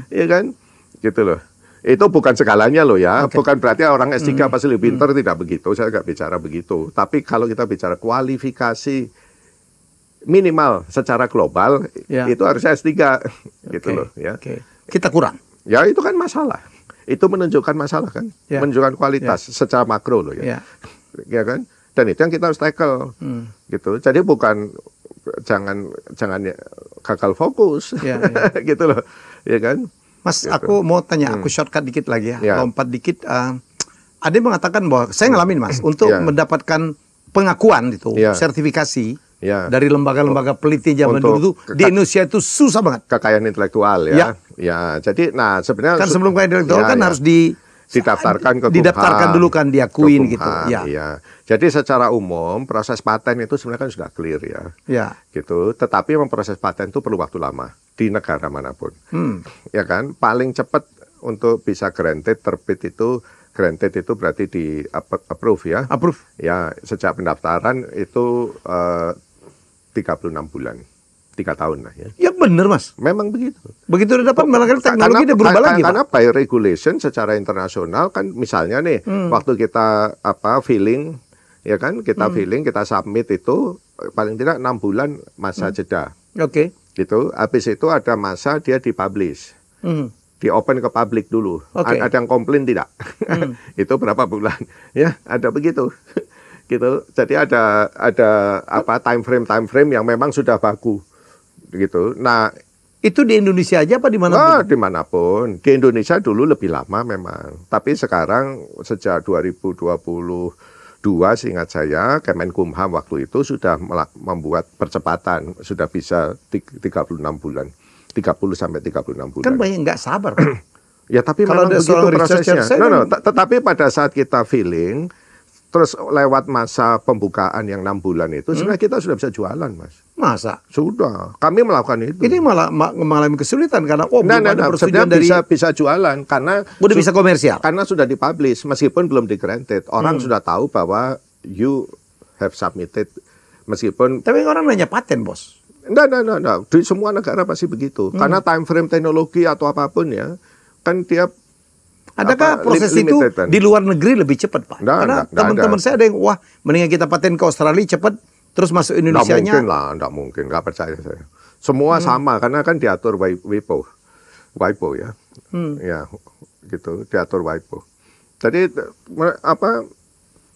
Iya kan? Gitu loh. Itu bukan segalanya loh ya, bukan berarti orang S3 pasti lebih pintar, tidak begitu, saya nggak bicara begitu. Tapi kalau kita bicara kualifikasi minimal secara global, itu harusnya S3, gitu loh ya. Kita kurang. Ya itu kan masalah, itu menunjukkan masalah kan, menunjukkan kualitas secara makro loh ya. Ya kan, dan itu yang kita harus tackle, gitu. Jadi bukan, jangan gagal fokus, gitu loh, ya kan. Mas, aku mau tanya, aku shortcut dikit lagi ya, lompat dikit. Ada yang mengatakan bahwa, saya ngalamin Mas, untuk mendapatkan pengakuan itu, sertifikasi dari lembaga-lembaga peneliti zaman dulu di Indonesia itu susah banget. Kekayaan intelektual ya. Ya, jadi sebenarnya kan sebelum kekayaan intelektual kan harus didaftarkan ke didaftarkan dulu kan, diakuin gitu. Ya. Jadi secara umum proses paten itu sebenarnya kan sudah clear ya. Gitu. Tetapi memproses paten itu perlu waktu lama di negara manapun. Ya kan? Paling cepat untuk bisa terbit itu berarti di approve ya. Approve. Ya, sejak pendaftaran itu 36 bulan. 3 tahun lah ya. Ya benar Mas. Memang begitu. Begitu udah dapat malah teknologi udah berubah lagi. Karena by regulation secara internasional kan misalnya nih waktu kita filling ya kan, kita filling, kita submit itu paling tidak 6 bulan masa jeda. Gitu. Habis itu ada masa dia dipublish. Di open ke publik dulu. Ada yang komplain tidak? Itu berapa bulan? Ya, ada begitu. Gitu. Jadi ada time frame yang memang sudah baku. Gitu. Nah, Itu di Indonesia aja apa di mana? Oh, dimanapun. Di Indonesia dulu lebih lama memang. Tapi sekarang sejak 2022 seingat saya Kemenkumham waktu itu sudah membuat percepatan. Sudah bisa 36 bulan. 30 sampai 36 bulan. Kan banyak nggak sabar. Ya tapi kalau memang ada begitu prosesnya. Tetapi pada saat kita feeling, terus lewat masa pembukaan yang 6 bulan itu, sebenarnya kita sudah bisa jualan, Mas. Masa? Sudah. Kami melakukan itu. Ini malah mengalami kesulitan karena belum ada persetujuan dari bisa jualan karena udah bisa komersial. Karena sudah dipublish meskipun belum di granted. Orang sudah tahu bahwa you have submitted meskipun. Tapi orang nanya paten, Bos. Enggak. Di semua negara pasti begitu. Karena time frame teknologi atau apapun ya, kan tiap. Adakah proses itu di luar negeri lebih cepat, Pak? Karena teman-teman saya ada yang, wah, mendingan kita paten ke Australia cepat, terus masuk Indonesia-nya. Nggak mungkin, nggak percaya saya. Semua sama, karena kan diatur WIPO ya. Ya, gitu, diatur WIPO. Jadi,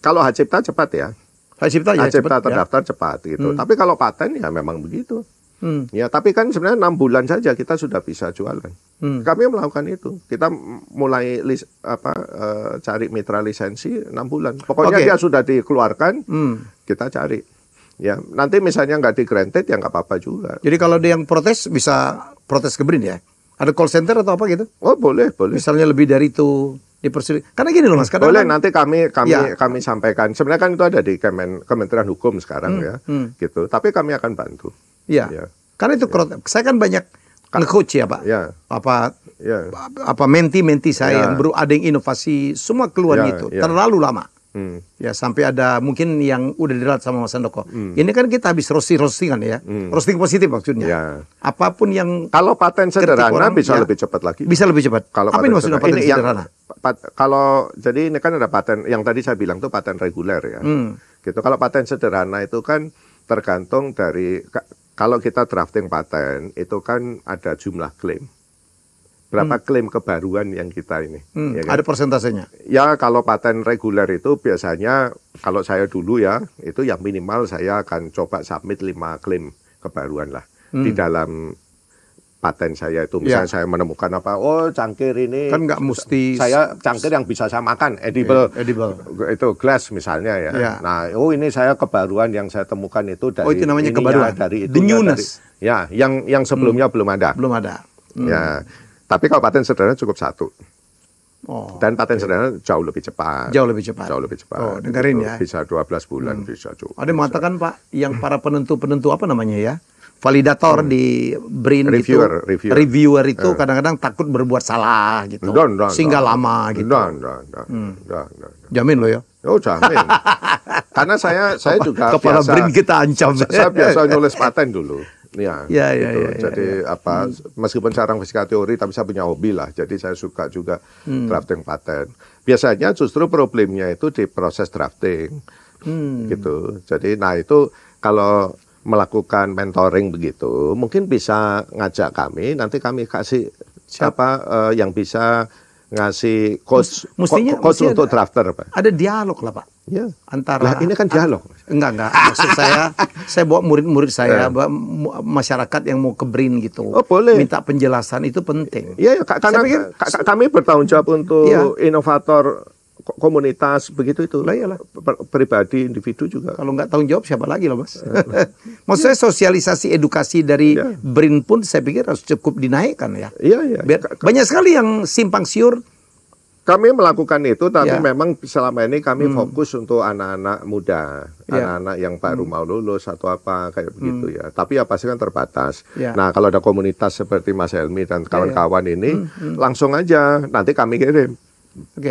kalau hak cipta cepat ya. Hak cipta terdaftar cepat gitu. Tapi kalau paten ya memang begitu. Ya, tapi kan sebenarnya 6 bulan saja kita sudah bisa jualan. Kami melakukan itu. Kita mulai cari mitra lisensi 6 bulan. Pokoknya dia sudah dikeluarkan, kita cari. Ya, nanti misalnya nggak di granted ya nggak apa-apa juga. Jadi kalau ada yang protes bisa protes ke BRIN ya? Ada call center atau apa gitu? Oh boleh. Misalnya lebih dari itu dipersulit. Karena gini loh Mas. Boleh nanti kami sampaikan. Sebenarnya kan itu ada di Kementerian Hukum sekarang ya, gitu. Tapi kami akan bantu. Iya. Ya. Karena itu saya kan banyak nge-coach ya Pak. Ya. Apa menti saya yang baru ada yang inovasi semua keluar gitu. Terlalu lama. Ya sampai ada mungkin yang udah diralat sama Mas Handoko. Ini kan kita habis roastingan ya. Roasting positif maksudnya. Ya. Apapun yang kalau paten sederhana bisa lebih cepat lagi. Bisa lebih cepat. Kalau apa ini maksudnya paten sederhana? Jadi ini kan ada paten yang tadi saya bilang tuh paten reguler ya. Gitu. Kalau paten sederhana itu kan tergantung dari kalau kita drafting paten itu kan ada jumlah klaim. Berapa klaim kebaruan yang kita ini. Ya kan? Ada persentasenya? Ya kalau paten reguler itu biasanya kalau saya dulu ya itu yang minimal saya akan coba submit 5 klaim kebaruan lah di dalam paten saya itu. Misalnya saya menemukan cangkir ini kan nggak mesti saya cangkir yang bisa saya makan edible. Itu glass misalnya ya. Nah ini saya kebaruan yang saya temukan itu dari itu namanya kebaruan dari itu the newness ya yang sebelumnya belum ada ya. Tapi kalau paten sederhana cukup 1. Dan paten sederhana jauh lebih cepat. Oh, dengerin ya. Bisa 12 bulan bisa cukup. Ada yang mengatakan Pak yang para penentu apa namanya ya? Validator di BRIN reviewer itu kadang-kadang takut berbuat salah gitu. Sehingga lama gitu. Jamin lo ya? Oh jamin. Karena saya juga kepala BRIN kita ancam. Saya biasa nulis paten dulu. Ya. Jadi meskipun sekarang fisika teori tapi saya punya hobi lah. Jadi saya suka juga drafting paten. Biasanya justru problemnya itu di proses drafting. Gitu. Jadi itu kalau melakukan mentoring begitu, mungkin bisa ngajak kami, nanti kami kasih siapa yang bisa ngasih coach untuk drafter, Pak. Ada dialog lah, Pak. Ya. Antara ini kan dialog. Enggak. Maksud saya bawa murid-murid saya, masyarakat yang mau ke BRIN gitu. Oh, boleh. Minta penjelasan itu penting. Iya, karena kami bertanggung jawab untuk inovator komunitas begitu itu lah iyalah pribadi individu juga. Kalau nggak tanggung jawab siapa lagi loh Mas. Maksudnya sosialisasi edukasi dari BRIN pun saya pikir harus cukup dinaikkan ya. Iya. Banyak sekali yang simpang siur. Kami melakukan itu tapi memang selama ini kami fokus untuk anak-anak muda, anak-anak yang baru mau lulus atau apa kayak begitu ya. Tapi ya pasti kan terbatas. Nah kalau ada komunitas seperti Mas Helmi dan kawan-kawan ini langsung aja nanti kami kirim.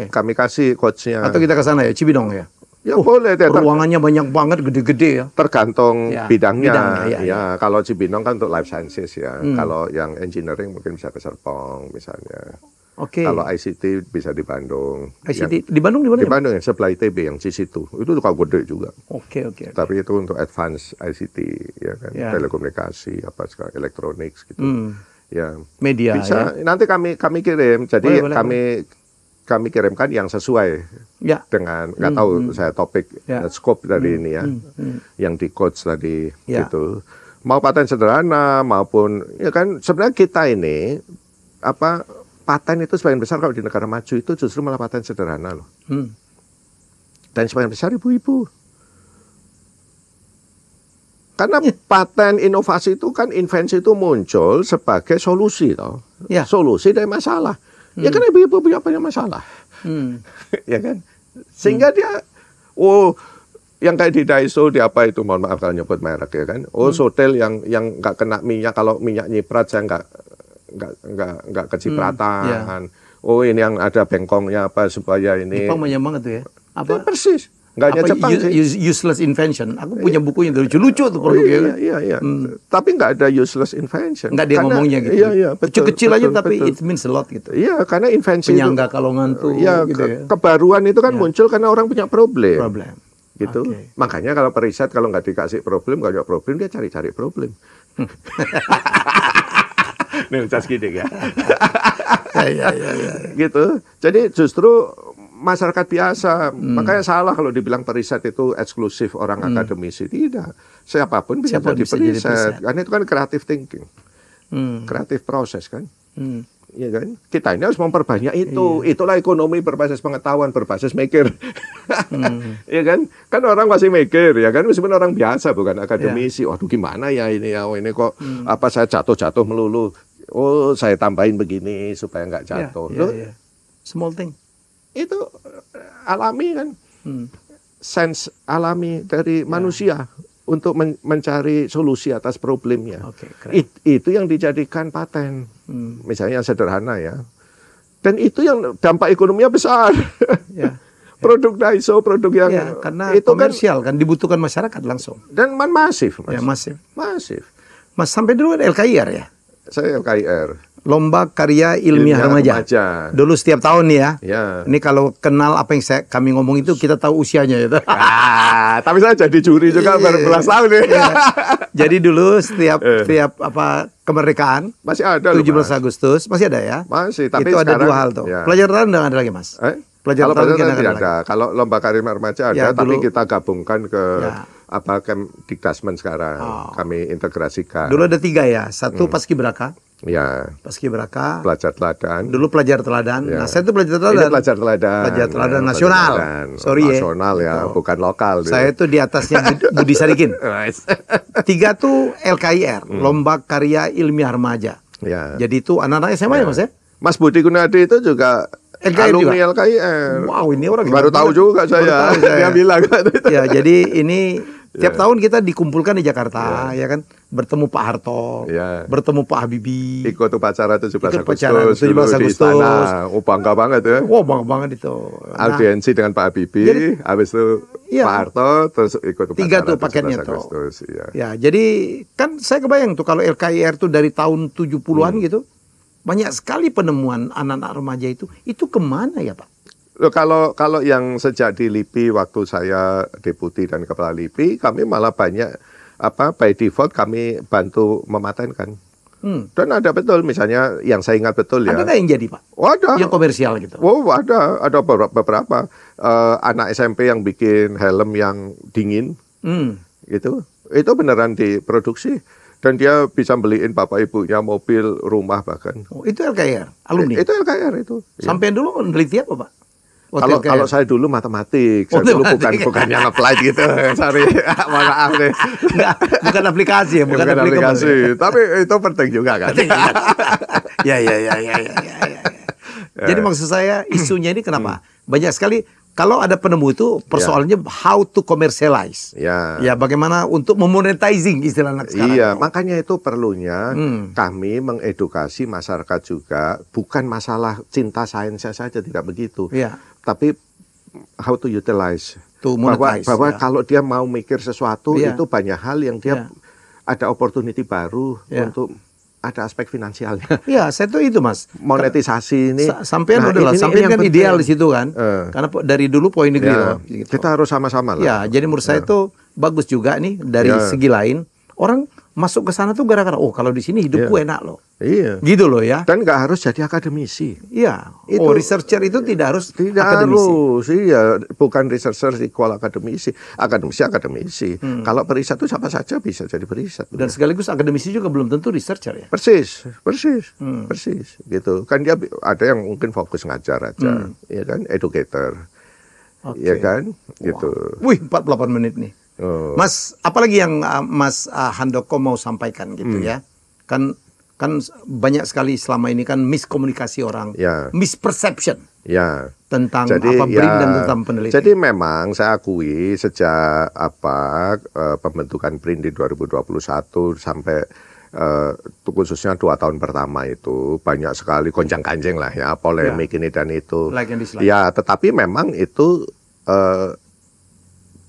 Kami kasih coachnya. Atau kita ke sana ya, Cibinong ya? Ya boleh. Ruangannya banyak banget, gede-gede ya. Tergantung bidangnya. Ya, kalau Cibinong kan untuk life sciences ya. Kalau yang engineering mungkin bisa ke Serpong misalnya. Kalau ICT bisa di Bandung. ICT di Bandung di mana? Di Bandung ya, sebelah ITB yang C-situ. Itu juga gede juga. Oke. Tapi itu untuk advance ICT ya kan, telekomunikasi apa sekarang, elektronik gitu. Ya. Media bisa. Nanti kami kirim. Jadi kami kirimkan yang sesuai dengan nggak tahu saya topik scope dari ini ya, yang di coach tadi gitu. Mau paten sederhana maupun ya kan sebenarnya kita ini paten itu sebagian besar kalau di negara maju itu justru malah paten sederhana loh. Dan sebagian besar ibu-ibu. Karena paten inovasi itu kan invensi itu muncul sebagai solusi toh. Ya. Solusi dari masalah. Ya kan ibu-ibu punya banyak masalah. Ya kan? Sehingga dia yang kayak di Daiso di apa itu, mohon maaf kalau nyebut merek ya kan. Sotel yang nggak kena minyak, kalau minyak nyiprat saya nggak kecipratan. Ini yang ada bengkongnya apa supaya ini. Jepang banyak banget tuh ya. Apa? Persis. Nggak hanya Jepang sih. Useless invention. Aku punya bukunya lucu-lucu tuh produknya. Iya. Tapi nggak ada useless invention. Nggak dia ngomongnya gitu. Iya, kecil-kecil aja tapi it means a lot gitu. Iya, karena invensi penyangga kalongan tuh. Iya, gitu ya. Kebaruan itu kan muncul karena orang punya problem. Gitu. Okay. Makanya kalau periset kalau nggak dikasih problem, nggak ada problem, dia cari-cari problem. Nih, just kidding ya. Iya. Gitu. Jadi justru masyarakat biasa, makanya salah kalau dibilang periset itu eksklusif orang akademisi. Tidak, siapapun bisa jadi periset. Karena itu kan creative thinking, creative proses kan. Iya kan? Kita ini harus memperbanyak itu. Itulah ekonomi berbasis pengetahuan, berbasis mikir. Iya kan? Kan orang masih mikir, ya kan? Meskipun orang biasa, bukan akademisi. Waduh, gimana ya ini ya? Ini kok saya jatuh-jatuh melulu. Saya tambahin begini supaya nggak jatuh. Small thing. Itu alami kan, sense alami dari manusia untuk mencari solusi atas problemnya. Itu yang dijadikan paten, misalnya yang sederhana ya. Dan itu yang dampak ekonominya besar. Produk Daiso, produk yang karena itu komersial kan dibutuhkan masyarakat langsung. Dan masif, Mas. Ya, masif. Mas sampai dulu kan LKIR ya? Saya LKIR. Lomba Karya Ilmiah Remaja. Dulu setiap tahun nih ya. Ini kalau kenal apa yang kami ngomong itu kita tahu usianya itu. Tapi saya jadi juri juga berbelas tahun nih. Jadi dulu setiap kemerdekaan masih ada 17 Agustus masih ada ya? Masih, tapi itu sekarang, ada 2 hal tuh. Pelajar tahun udah ada lagi, Mas. Pelajar tahun tidak ada. Kalau Lomba Karya Remaja ada, tapi kita gabungkan ke Dikdasmen sekarang. Kami integrasikan. Dulu ada 3 ya. 1 Paskibraka. Ya. Paskibraka. Pelajar teladan. Dulu pelajar teladan. Ya. Nah, saya itu pelajar teladan. Ini pelajar teladan. Pelajar teladan nasional. Sorry ya. Nasional ya, bukan lokal. Saya itu di atasnya Budi Sadikin. 3 tuh LKIR, Lomba Karya Ilmiah Remaja. Ya. Jadi itu anak-anak SMA ya, Mas ya? Mas Budi Gunadi itu juga alumni LKIR. Wow, ini orang baru tahu juga saya. Dia bilang. Ya, jadi ini tiap tahun kita dikumpulkan di Jakarta, ya kan, bertemu Pak Harto, bertemu Pak Habibie, ikut upacara 17 Agustus di istana. Bangga banget ya. Bangga banget itu. Audiensi dengan Pak Habibie, habis itu Pak Harto, terus ikut upacara 3 tuh paketnya 17 Agustus. Ya, jadi kan saya kebayang tuh kalau LKIR tuh dari tahun 70-an gitu, banyak sekali penemuan anak-anak remaja itu kemana ya Pak? Kalau yang sejak di LIPI waktu saya deputi dan kepala LIPI, kami malah banyak by default kami bantu mematenkan. Dan ada betul, misalnya yang saya ingat betul ya. Ada nggak yang jadi Pak? Ada. Yang komersial gitu? Ada beberapa anak SMP yang bikin helm yang dingin, gitu. Itu beneran diproduksi. Dan dia bisa beliin bapak ibunya mobil, rumah bahkan. Itu LKIR, alumni? Itu LKIR itu. Sampai dulu meneliti apa Pak? Kalau saya dulu matematik, saya dulu bukan yang applied gitu. Sorry, maaf deh. Bukan aplikasi ya, bukan aplikasi. Tapi itu penting juga kan. Ya. Jadi maksud saya isunya ini kenapa? Banyak sekali. Kalau ada penemu itu persoalannya how to commercialize. Ya, bagaimana untuk memonetizing istilah anak sekarang. Iya, makanya itu perlunya kami mengedukasi masyarakat juga, bukan masalah cinta sainsnya saja, tidak begitu. Tapi how to utilize. Bahwa kalau dia mau mikir sesuatu itu banyak hal yang dia ada opportunity baru untuk ada aspek finansialnya. Iya, saya tuh itu Mas. Monetisasi ini. Sampean sampean kan ideal di situ kan. Karena dari dulu poin negeri loh. Gitu. Kita harus sama-sama lah. Ya, jadi menurut saya itu bagus juga nih dari segi lain. Orang masuk ke sana tuh gara-gara kalau di sini hidupku enak loh. Iya. Gitu loh ya. Dan nggak harus jadi akademisi. Iya. Researcher itu tidak harus akademisi. Iya, bukan researcher equal akademisi. Akademisi. Kalau periset itu siapa saja bisa jadi periset. Dan sekaligus akademisi juga belum tentu researcher ya. Persis. Gitu. Kan dia ada yang mungkin fokus ngajar aja, ya kan, educator. Ya kan, gitu. Wih, 48 menit nih. Mas, apalagi yang Mas Handoko mau sampaikan gitu ya? Kan banyak sekali selama ini kan miskomunikasi orang, misperception tentang BRIN dan tentang penelitian. Jadi memang saya akui sejak pembentukan BRIN di 2021 sampai khususnya 2 tahun pertama itu banyak sekali gonjang-ganjing lah ya, polemik ini dan itu. Ya, tetapi memang itu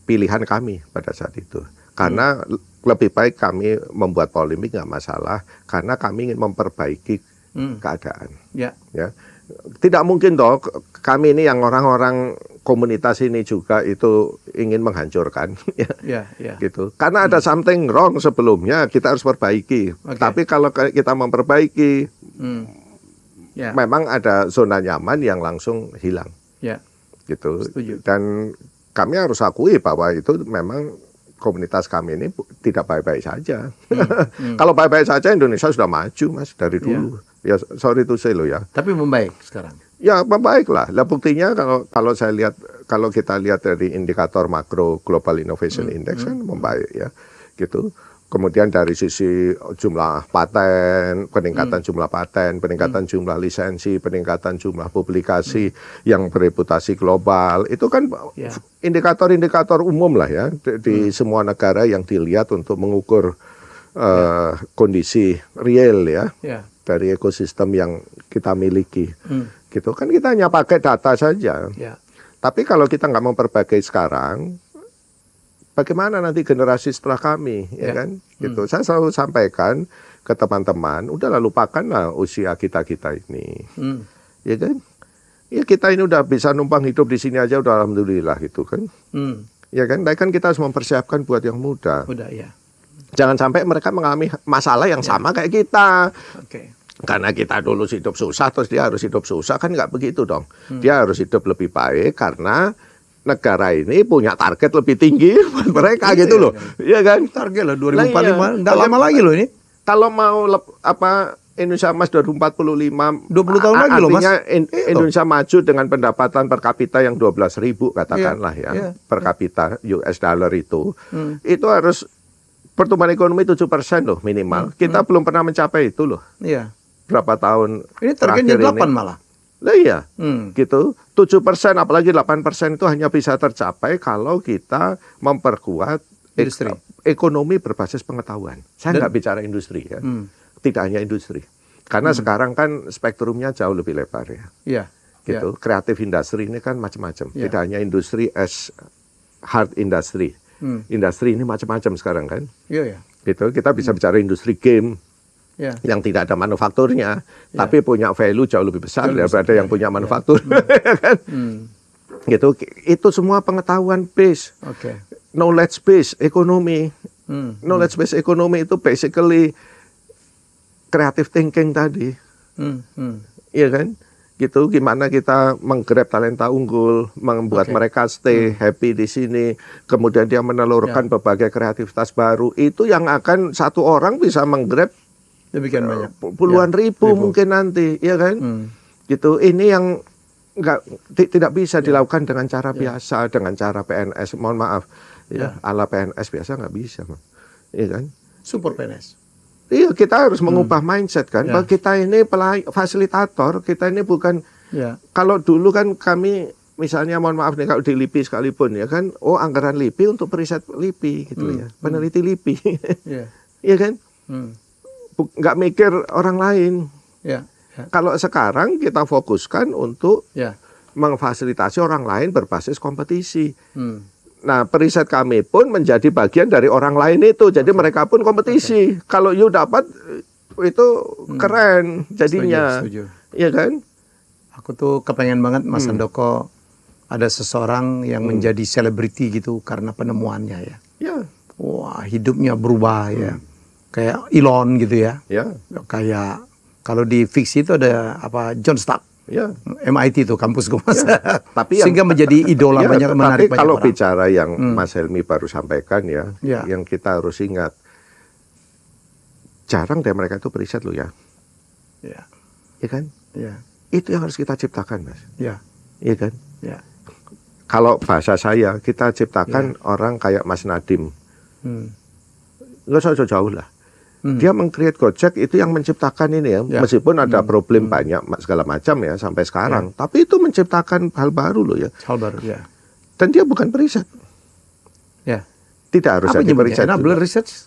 pilihan kami pada saat itu. Karena lebih baik kami membuat polemik nggak masalah, karena kami ingin memperbaiki keadaan. Ya. Tidak mungkin toh kami ini yang orang-orang komunitas ini juga itu ingin menghancurkan, gitu. Karena ada something wrong sebelumnya, kita harus perbaiki. Tapi kalau kita memperbaiki, memang ada zona nyaman yang langsung hilang, gitu. Setuju. Dan kami harus akui bahwa itu memang komunitas kami ini tidak baik-baik saja. Kalau baik-baik saja Indonesia sudah maju, Mas, dari dulu. Ya, sorry to say lo ya. Tapi membaik sekarang. Ya, membaik lah. Lah buktinya kalau saya lihat, kalau kita lihat dari indikator makro Global Innovation Index kan membaik ya, gitu. Kemudian dari sisi jumlah paten, peningkatan jumlah paten, peningkatan jumlah lisensi, peningkatan jumlah publikasi yang bereputasi global, itu kan indikator-indikator umum lah ya di semua negara yang dilihat untuk mengukur kondisi real ya dari ekosistem yang kita miliki. Gitu kan kita hanya pakai data saja. Tapi kalau kita nggak memperbaiki sekarang, bagaimana nanti generasi setelah kami, ya kan? Gitu. Saya selalu sampaikan ke teman-teman, udahlah lupakanlah usia kita ini, ya kan? Ya kita ini udah bisa numpang hidup di sini aja, udah alhamdulillah gitu kan? Ya kan? Tapi kan kita harus mempersiapkan buat yang muda. Jangan sampai mereka mengalami masalah yang sama kayak kita. Karena kita dulu hidup susah, terus dia harus hidup susah, kan nggak begitu dong. Dia harus hidup lebih baik karena negara ini punya target lebih tinggi buat mereka gitu loh. Iya kan? Target lah 2045, enggak lama lagi loh ini. Kalau mau Indonesia Emas 2045, 20 tahun lagi loh Mas. Artinya Indonesia maju dengan pendapatan per kapita yang 12.000 katakanlah per kapita US dollar itu. Itu harus pertumbuhan ekonomi 7% loh minimal. Kita belum pernah mencapai itu loh. Berapa tahun ini targetnya 8 malah. Lah iya, gitu. 7%, apalagi 8% itu hanya bisa tercapai kalau kita memperkuat ekonomi berbasis pengetahuan. Saya nggak bicara industri ya, tidak hanya industri. Karena sekarang kan spektrumnya jauh lebih lebar ya. Gitu. Kreatif industri ini kan macam-macam. Tidak hanya industri as hard industry. Industri ini macam-macam sekarang kan. Gitu. Kita bisa bicara industri game. Yang tidak ada manufakturnya, tapi punya value jauh lebih besar daripada yang punya manufaktur, kan? Gitu, itu semua pengetahuan base, knowledge base ekonomi, knowledge base ekonomi itu basically creative thinking tadi, iya kan? Gitu, gimana kita menggrab talenta unggul, membuat mereka stay happy di sini, kemudian dia menelurkan berbagai kreativitas baru, itu yang akan satu orang bisa menggrab demikian banyak puluhan ribu mungkin nanti, ya kan? Gitu. Ini yang tidak bisa dilakukan dengan cara biasa, dengan cara PNS. Mohon maaf, ala PNS biasa nggak bisa, ya kan? Super PNS. Iya, kita harus mengubah mindset kan. Bahwa kita ini fasilitator, kita ini bukan. Kalau dulu kan kami, misalnya mohon maaf nih kalau di LIPI sekalipun ya kan, anggaran LIPI untuk periset LIPI gitu ya, peneliti LIPI, iya kan? Nggak mikir orang lain. Kalau sekarang kita fokuskan untuk memfasilitasi orang lain berbasis kompetisi. Nah, periset kami pun menjadi bagian dari orang lain itu. Jadi mereka pun kompetisi. Kalau you dapat itu keren jadinya. Setuju. Iya kan? Aku tuh kepengen banget Mas Handoko ada seseorang yang menjadi selebriti gitu karena penemuannya ya. Wah, hidupnya berubah ya. kayak Elon gitu ya. Ya. Kayak kalau di fiksi itu ada apa John Stark. Ya. MIT itu kampus gue mas. Ya. Tapi sehingga menjadi idola banyak, menarik banyak kalau orang. bicara yang Mas Helmi baru sampaikan ya, yang kita harus ingat, jarang deh mereka itu periset loh ya. Ya. Iya kan? Ya. Itu yang harus kita ciptakan, Mas. Ya. Iya kan? Ya. Kalau bahasa saya, kita ciptakan orang kayak Mas Nadiem. Nggak usah jauh-jauh lah. Dia meng-create Gojek itu yang menciptakan ini ya. Meskipun ada problem banyak segala macam ya sampai sekarang. Tapi itu menciptakan hal baru loh ya. Hal baru ya. Dan dia bukan periset. Ya. Tidak harus jadi periset. Enabler research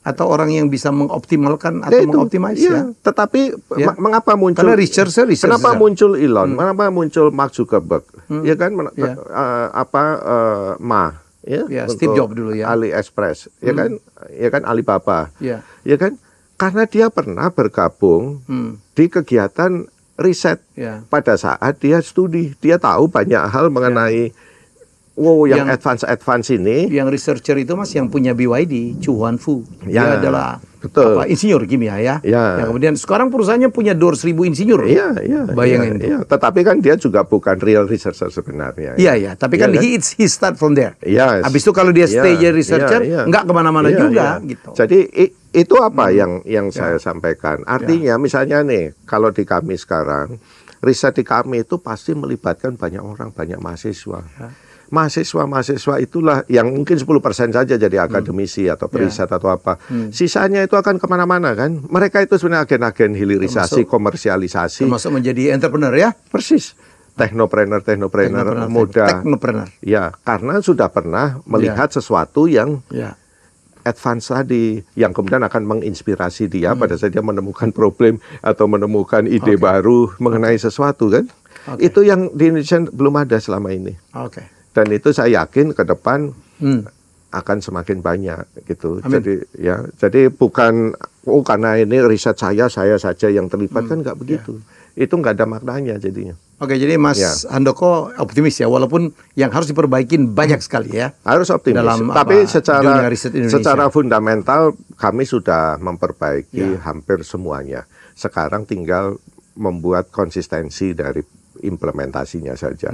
atau orang yang bisa mengoptimalkan atau mengoptimis ya. Tetapi mengapa muncul? Karena researcher. Kenapa muncul Elon? Kenapa muncul Mark Zuckerberg? Ya kan? Ya, Steve Jobs dulu ya. AliExpress, ya kan Alibaba, ya kan? Karena dia pernah bergabung di kegiatan riset pada saat dia studi, dia tahu banyak hal mengenai yang advance ini. Yang researcher itu mas yang punya BYD, Chu Huanfu, dia adalah insinyur kimia ya. Yang kemudian sekarang perusahaannya punya 200.000 insinyur. Bayangin. Tetapi kan dia juga bukan real researcher sebenarnya. Tapi kan he start from there. Habis itu kalau dia stay jadi researcher, nggak kemana-mana juga. Gitu. Jadi itu apa yang saya sampaikan. Artinya misalnya nih, kalau di kami sekarang, riset di kami itu pasti melibatkan banyak orang, banyak mahasiswa. Mahasiswa itulah yang mungkin 10% saja jadi akademisi atau periset atau apa. Sisanya itu akan kemana-mana kan. Mereka itu sebenarnya agen-agen hilirisasi, komersialisasi. Termasuk menjadi entrepreneur ya. Persis. Teknopreneur muda. Teknopreneur. Ya, karena sudah pernah melihat sesuatu yang advance tadi, yang kemudian akan menginspirasi dia pada saat dia menemukan problem atau menemukan ide baru mengenai sesuatu kan. Itu yang di Indonesia belum ada selama ini. Dan itu saya yakin ke depan akan semakin banyak gitu. Amin. Jadi bukan karena ini riset saya saja yang terlibat kan nggak begitu. Itu nggak ada maknanya jadinya. Jadi Mas Handoko optimis ya, walaupun yang harus diperbaikin banyak sekali ya. Harus optimis. Tapi secara fundamental kami sudah memperbaiki hampir semuanya. Sekarang tinggal membuat konsistensi dari implementasinya saja,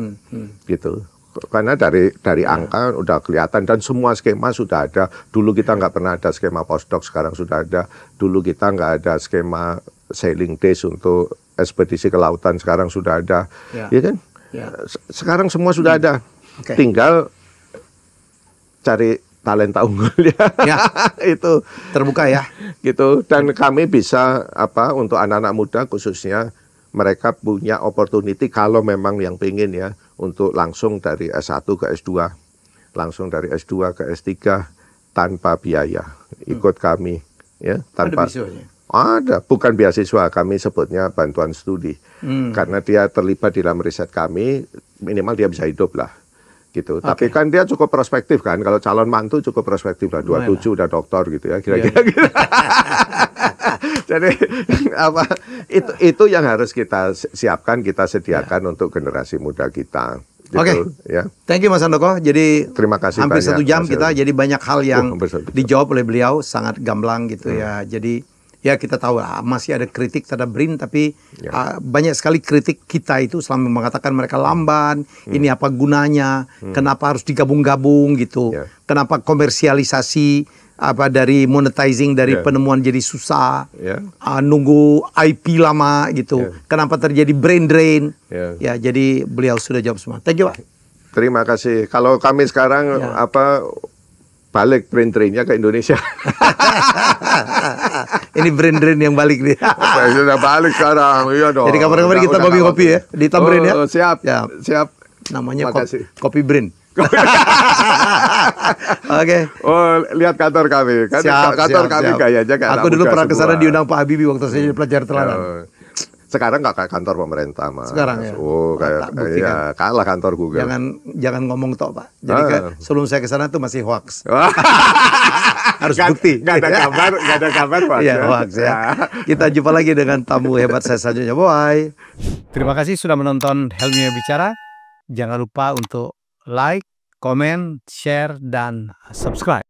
gitu. Karena dari angka udah kelihatan dan semua skema sudah ada. Dulu kita nggak pernah ada skema postdoc, sekarang sudah ada. Dulu kita nggak ada skema sailing days untuk ekspedisi ke lautan, sekarang sudah ada. Ya kan? Sekarang semua sudah ada. Tinggal cari talenta unggul itu terbuka ya. Gitu. Dan kami bisa untuk anak-anak muda khususnya, mereka punya opportunity kalau memang yang pengen ya untuk langsung dari S1 ke S2, langsung dari S2 ke S3 tanpa biaya. Ikut kami ya, tanpa ada, bukan beasiswa, kami sebutnya bantuan studi. Karena dia terlibat di dalam riset kami, minimal dia bisa hidup lah. Gitu. Tapi kan dia cukup prospektif kan, kalau calon mantu cukup prospektif lah, 27 udah doktor gitu ya, kira-kira gitu. Jadi itu yang harus kita siapkan, kita sediakan untuk generasi muda kita. Gitu, Thank you Mas Handoko. Jadi terima kasih hampir banyak, 1 jam kita, jadi banyak hal yang dijawab oleh beliau, sangat gamblang gitu ya. Jadi ya kita tahu lah, masih ada kritik terhadap BRIN, tapi banyak sekali kritik kita itu selama mengatakan mereka lamban, ini apa gunanya, kenapa harus digabung-gabung gitu, kenapa komersialisasi dari monetizing dari penemuan jadi susah, nunggu IP lama gitu, kenapa terjadi brain drain, jadi beliau sudah jawab semua. Thank you Pak. Terima kasih. Kalau kami sekarang balik brain drainnya ke Indonesia. Ini brain drain yang balik nih. Sudah balik sekarang, iya dong. Jadi kapan-kapan kita ngopi-ngopi ya di Tamrin ya. Siap. Namanya kopi brain. Lihat kantor kami kan. Kantor kami gayanya kayak aku dulu pernah kesana diundang Pak Habibie waktu saya jadi pelajar teladan. Sekarang nggak kayak kantor pemerintah Mas. Sekarang ya. Kayak kalah kantor Google. Jangan ngomong tok Pak. Jadi sebelum saya kesana tuh masih hoax. Harus bukti. Nggak ada kabar Pak. Iya hoax ya. Kita jumpa lagi dengan tamu hebat saya selanjutnya. Bye. Terima kasih sudah menonton Helmi Bicara. Jangan lupa untuk like, komen, share, dan subscribe.